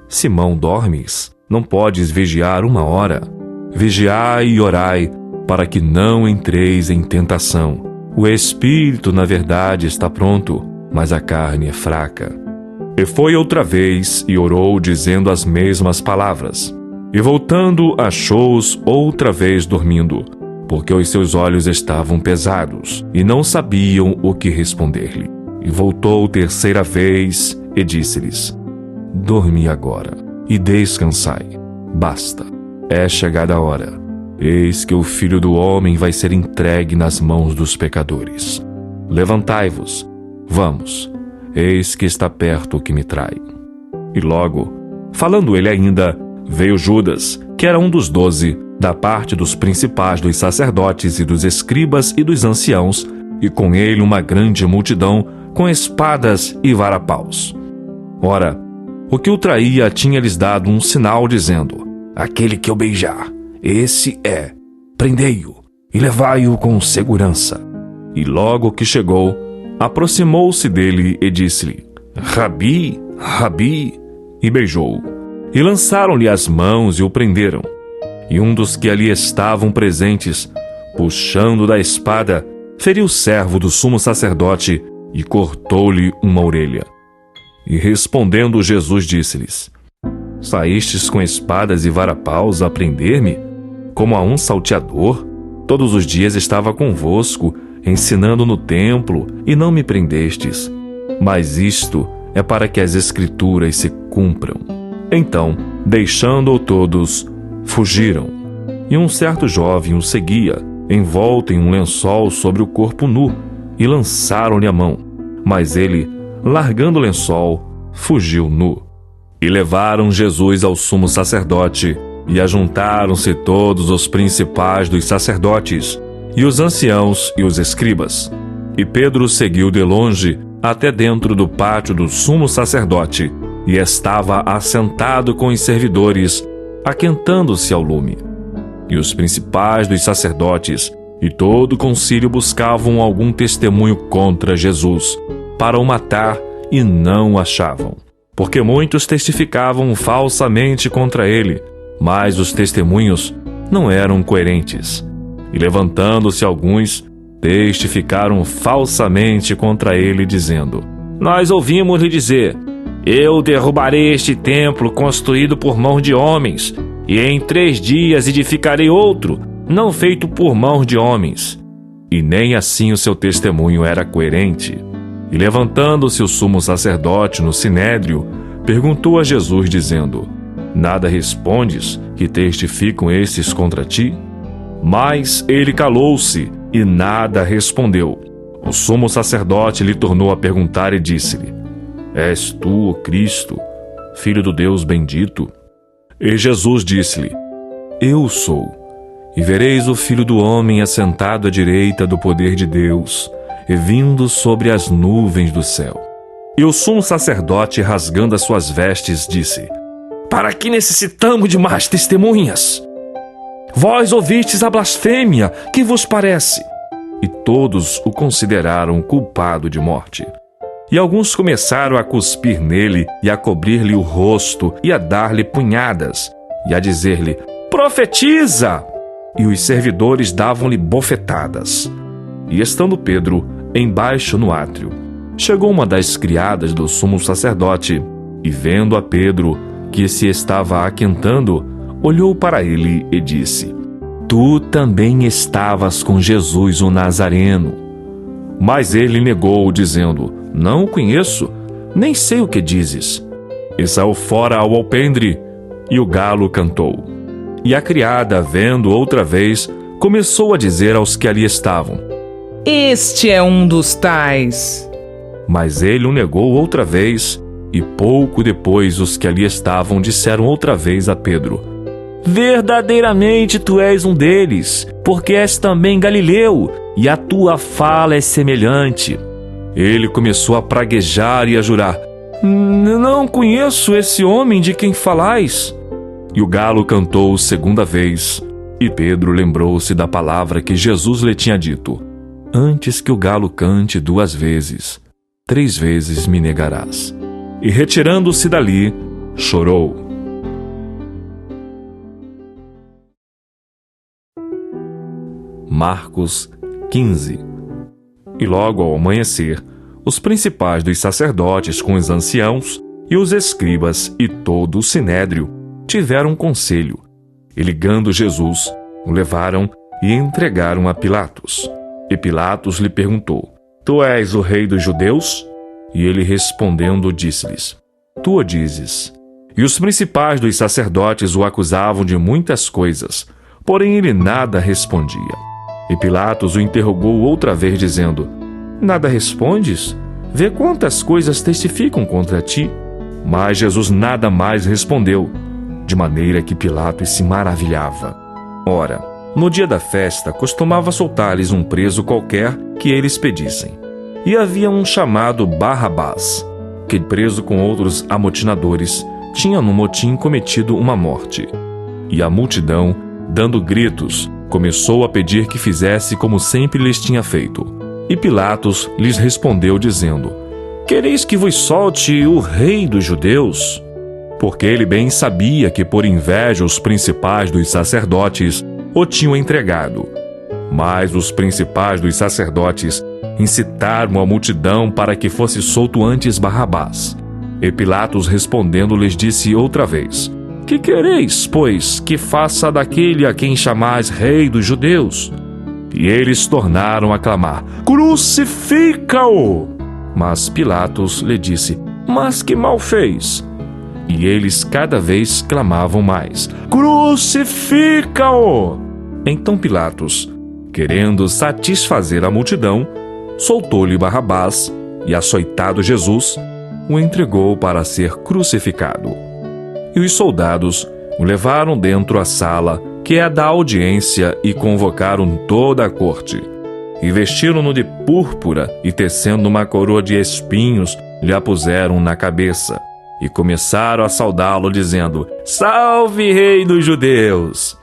Simão, dormes? Não podes vigiar 1 hora? Vigiai e orai, para que não entreis em tentação. O espírito, na verdade, está pronto, mas a carne é fraca. E foi outra vez e orou, dizendo as mesmas palavras. E voltando, achou-os outra vez dormindo, porque os seus olhos estavam pesados, e não sabiam o que responder-lhe. E voltou 3ª vez e disse-lhes: Dormi agora, e descansai. Basta. é chegada a hora. Eis que o Filho do Homem vai ser entregue nas mãos dos pecadores. Levantai-vos, vamos, eis que está perto o que me trai. E logo, falando ele ainda, veio Judas, que era um dos 12, da parte dos principais dos sacerdotes e dos escribas e dos anciãos, e com ele uma grande multidão, com espadas e varapaus. Ora, o que o traía tinha-lhes dado um sinal, dizendo: aquele que eu beijar, esse é, prendei-o e levai-o com segurança. E logo que chegou, aproximou-se dele e disse-lhe: Rabi, Rabi, e beijou-o. E lançaram-lhe as mãos e o prenderam. E um dos que ali estavam presentes, puxando da espada, feriu o servo do sumo sacerdote e cortou-lhe uma orelha. E respondendo Jesus disse-lhes: saístes com espadas e varapaus a prender-me, como a um salteador? Todos os dias estava convosco, ensinando no templo, e não me prendestes. Mas isto é para que as Escrituras se cumpram. Então, deixando-o todos, fugiram. E um certo jovem o seguia, envolto em um lençol sobre o corpo nu, e lançaram-lhe a mão. Mas ele, largando o lençol, fugiu nu. E levaram Jesus ao sumo sacerdote, e ajuntaram-se todos os principais dos sacerdotes, e os anciãos e os escribas. E Pedro seguiu de longe até dentro do pátio do sumo sacerdote, e estava assentado com os servidores, aquentando-se ao lume. E os principais dos sacerdotes e todo o concílio buscavam algum testemunho contra Jesus, para o matar, e não o achavam. Porque muitos testificavam falsamente contra ele, mas os testemunhos não eram coerentes. E levantando-se alguns, testificaram falsamente contra ele, dizendo: nós ouvimos-lhe dizer: eu derrubarei este templo construído por mãos de homens, e em 3 dias edificarei outro, não feito por mãos de homens. E nem assim o seu testemunho era coerente. E levantando-se o sumo sacerdote no sinédrio, perguntou a Jesus, dizendo: nada respondes que testificam esses contra ti? Mas ele calou-se e nada respondeu. O sumo sacerdote lhe tornou a perguntar e disse-lhe: és tu o Cristo, Filho do Deus bendito? E Jesus disse-lhe: eu sou. E vereis o Filho do Homem assentado à direita do poder de Deus, e vindo sobre as nuvens do céu. E o sumo sacerdote, rasgando as suas vestes, disse: para que necessitamos de mais testemunhas? Vós ouvistes a blasfêmia, que vos parece? E todos o consideraram culpado de morte. E alguns começaram a cuspir nele, e a cobrir-lhe o rosto, e a dar-lhe punhadas, e a dizer-lhe: profetiza! E os servidores davam-lhe bofetadas. E estando Pedro embaixo no átrio, chegou uma das criadas do sumo sacerdote, e vendo a Pedro, que se estava aquentando, olhou para ele e disse: tu também estavas com Jesus o Nazareno. Mas ele negou, dizendo: não o conheço, nem sei o que dizes. E saiu fora ao alpendre, e o galo cantou. E a criada, vendo outra vez, começou a dizer aos que ali estavam: este é um dos tais. Mas ele o negou outra vez, e pouco depois os que ali estavam disseram outra vez a Pedro: verdadeiramente tu és um deles, porque és também galileu, e a tua fala é semelhante. Ele começou a praguejar e a jurar: não conheço esse homem de quem falais. E o galo cantou 2ª vez, e Pedro lembrou-se da palavra que Jesus lhe tinha dito: antes que o galo cante 2 vezes, 3 vezes me negarás. E retirando-se dali, chorou. Marcos 15. E logo ao amanhecer, os principais dos sacerdotes com os anciãos e os escribas e todo o sinédrio tiveram conselho, e ligando Jesus, o levaram e entregaram a Pilatos. E Pilatos lhe perguntou: tu és o rei dos judeus? E ele respondendo disse-lhes: tu o dizes. E os principais dos sacerdotes o acusavam de muitas coisas, porém ele nada respondia. E Pilatos o interrogou outra vez, dizendo: Nada respondes? Vê quantas coisas testificam contra ti. Mas Jesus nada mais respondeu, de maneira que Pilatos se maravilhava. Ora, no dia da festa, costumava soltar-lhes um preso qualquer que eles pedissem. E havia um chamado Barrabás, que, preso com outros amotinadores, tinha no motim cometido uma morte. E a multidão, dando gritos, começou a pedir que fizesse como sempre lhes tinha feito. E Pilatos lhes respondeu, dizendo: Quereis que vos solte o rei dos judeus? Porque ele bem sabia que por inveja os principais dos sacerdotes o tinham entregado. Mas os principais dos sacerdotes incitaram a multidão para que fosse solto antes Barrabás. E Pilatos respondendo lhes disse outra vez: Que quereis, pois, que faça daquele a quem chamais rei dos judeus? E eles tornaram a clamar: Crucifica-o! Mas Pilatos lhe disse: Mas que mal fez? E eles cada vez clamavam mais: Crucifica-o! Então Pilatos, querendo satisfazer a multidão, soltou-lhe Barrabás e, açoitado Jesus, o entregou para ser crucificado. E os soldados o levaram dentro à sala, que é a da audiência, e convocaram toda a corte. E vestiram-no de púrpura e, tecendo uma coroa de espinhos, lhe a puseram na cabeça. E começaram a saudá-lo, dizendo: Salve, rei dos judeus!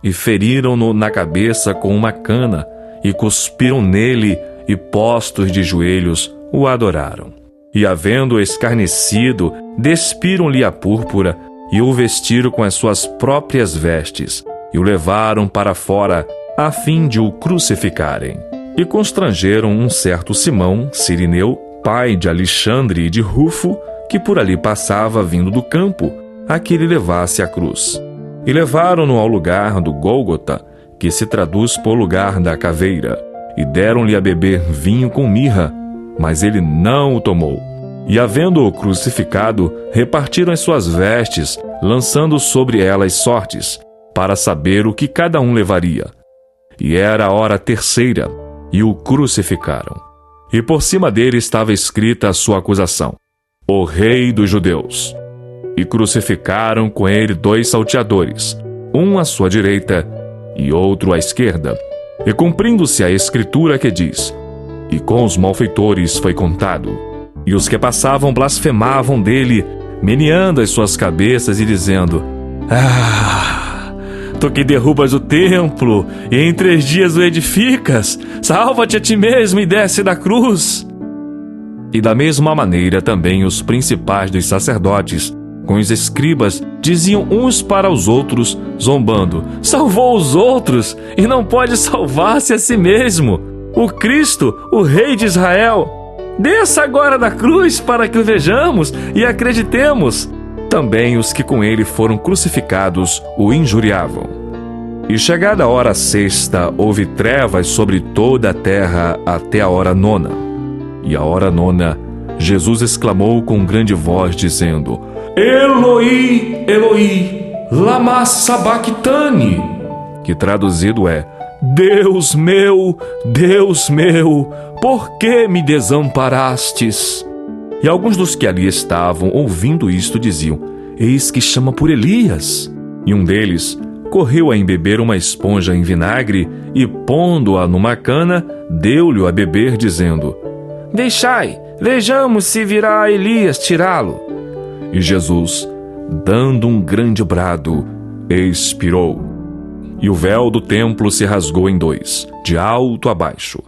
E feriram-no na cabeça com uma cana, e cuspiram nele, e postos de joelhos, o adoraram. E, havendo escarnecido, despiram-lhe a púrpura, e o vestiram com as suas próprias vestes, e o levaram para fora, a fim de o crucificarem. E constrangeram um certo Simão, Cirineu, pai de Alexandre e de Rufo, que por ali passava vindo do campo, a que ele levasse a cruz. E levaram-no ao lugar do Gólgota, que se traduz por lugar da caveira, e deram-lhe a beber vinho com mirra, mas ele não o tomou. E, havendo-o crucificado, repartiram as suas vestes, lançando sobre elas sortes, para saber o que cada um levaria. E era a hora terceira, e o crucificaram. E por cima dele estava escrita a sua acusação: O Rei dos Judeus. E crucificaram com ele 2 salteadores, um à sua direita e outro à esquerda. E cumprindo-se a escritura que diz: E com os malfeitores foi contado. E os que passavam blasfemavam dele, meneando as suas cabeças e dizendo: Tu que derrubas o templo e em 3 dias o edificas, salva-te a ti mesmo e desce da cruz. E da mesma maneira também os principais dos sacerdotes, com os escribas, diziam uns para os outros, zombando: Salvou os outros e não pode salvar-se a si mesmo. O Cristo, o Rei de Israel, desça agora da cruz para que o vejamos e acreditemos. Também os que com ele foram crucificados o injuriavam. E chegada a hora sexta, houve trevas sobre toda a terra até a hora 9. E a hora 9, Jesus exclamou com grande voz, dizendo: Eloi, Eloi, lama sabachthani, que traduzido é: Deus meu, por que me desamparastes? E alguns dos que ali estavam, ouvindo isto, diziam: Eis que chama por Elias. E um deles correu a embeber uma esponja em vinagre e, pondo-a numa cana, deu-lhe a beber, dizendo: Deixai, vejamos se virá Elias tirá-lo. E Jesus, dando um grande brado, expirou. E o véu do templo se rasgou em 2, de alto a baixo.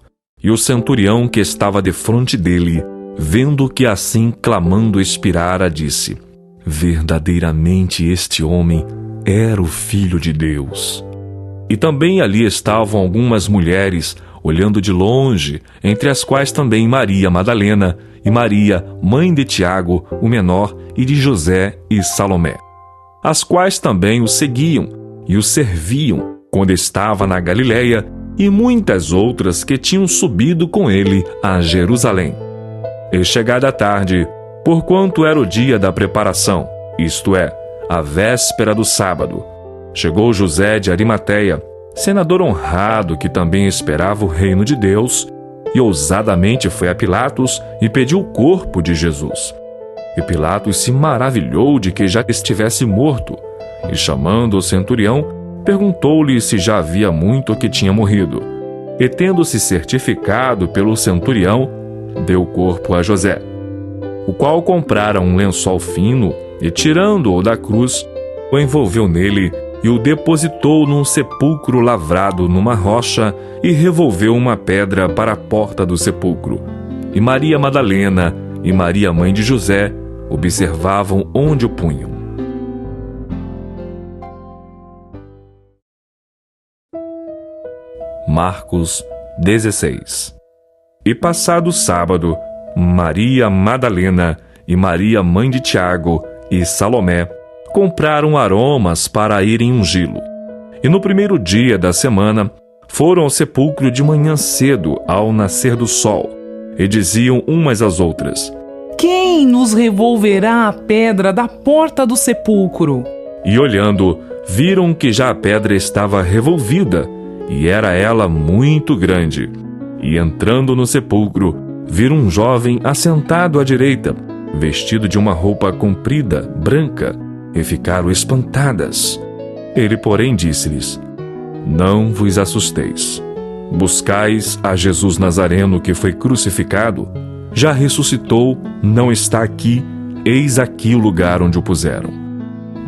E o centurião que estava defronte dele, vendo que assim clamando expirara, disse: Verdadeiramente este homem era o Filho de Deus. E também ali estavam algumas mulheres, olhando de longe, entre as quais também Maria Madalena e Maria, mãe de Tiago, o menor, e de José e Salomé, as quais também o seguiam e o serviam quando estava na Galiléia, e muitas outras que tinham subido com ele a Jerusalém. E chegada a tarde, porquanto era o dia da preparação, isto é, a véspera do sábado. Chegou José de Arimateia, senador honrado que também esperava o reino de Deus, e ousadamente foi a Pilatos e pediu o corpo de Jesus. E Pilatos se maravilhou de que já estivesse morto, e chamando o centurião, perguntou-lhe se já havia muito que tinha morrido. E tendo-se certificado pelo centurião, deu o corpo a José, o qual comprara um lençol fino e, tirando-o da cruz, o envolveu nele e o depositou num sepulcro lavrado numa rocha e revolveu uma pedra para a porta do sepulcro. E Maria Madalena e Maria, mãe de José, observavam onde o punham. Marcos 16. E passado o sábado, Maria Madalena e Maria, mãe de Tiago, e Salomé compraram aromas para irem ungí-lo. E no primeiro dia da semana, foram ao sepulcro de manhã cedo, ao nascer do sol, e diziam umas às outras: Quem nos revolverá a pedra da porta do sepulcro? E olhando, viram que já a pedra estava revolvida, e era ela muito grande. E entrando no sepulcro, viram um jovem assentado à direita, vestido de uma roupa comprida, branca, e ficaram espantadas. Ele, porém, disse-lhes: Não vos assusteis. Buscais a Jesus Nazareno, que foi crucificado. Já ressuscitou, não está aqui, eis aqui o lugar onde o puseram.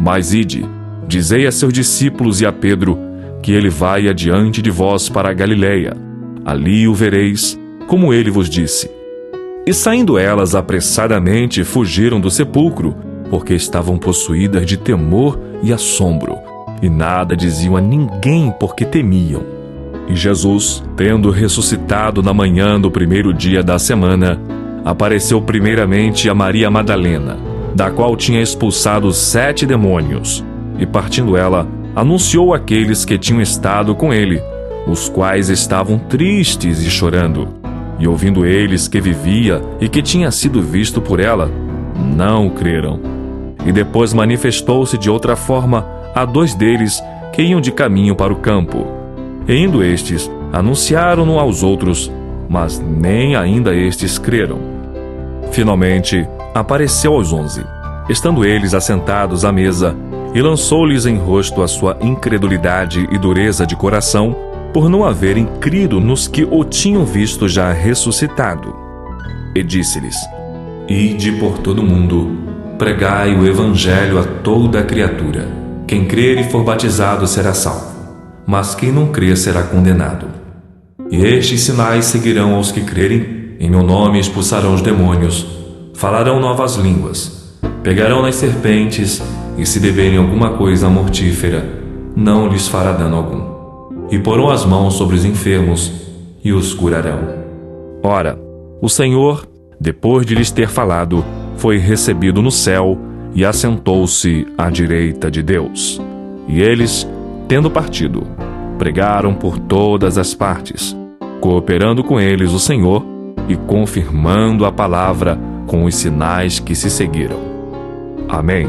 Mas ide, dizei a seus discípulos e a Pedro, que ele vai adiante de vós para a Galileia. Ali o vereis, como ele vos disse. E saindo elas apressadamente, fugiram do sepulcro, porque estavam possuídas de temor e assombro, e nada diziam a ninguém, porque temiam. E Jesus, tendo ressuscitado na manhã do primeiro dia da semana, apareceu primeiramente a Maria Madalena, da qual tinha expulsado 7 demônios, e partindo ela, anunciou àqueles que tinham estado com ele, os quais estavam tristes e chorando. E ouvindo eles que vivia e que tinha sido visto por ela, não creram. E depois manifestou-se de outra forma a 2 deles que iam de caminho para o campo. E indo estes, anunciaram-no aos outros, mas nem ainda estes creram. Finalmente, apareceu aos 11, estando eles assentados à mesa, e lançou-lhes em rosto a sua incredulidade e dureza de coração, por não haverem crido nos que o tinham visto já ressuscitado. E disse-lhes: Ide por todo o mundo, pregai o evangelho a toda a criatura. Quem crer e for batizado será salvo, mas quem não crer será condenado. E estes sinais seguirão aos que crerem: em meu nome expulsarão os demônios, falarão novas línguas, pegarão nas serpentes, e se beberem alguma coisa mortífera, não lhes fará dano algum. E porão as mãos sobre os enfermos, e os curarão. Ora, o Senhor, depois de lhes ter falado, foi recebido no céu e assentou-se à direita de Deus. E eles, tendo partido, pregaram por todas as partes, cooperando com eles o Senhor e confirmando a palavra com os sinais que se seguiram. Amém.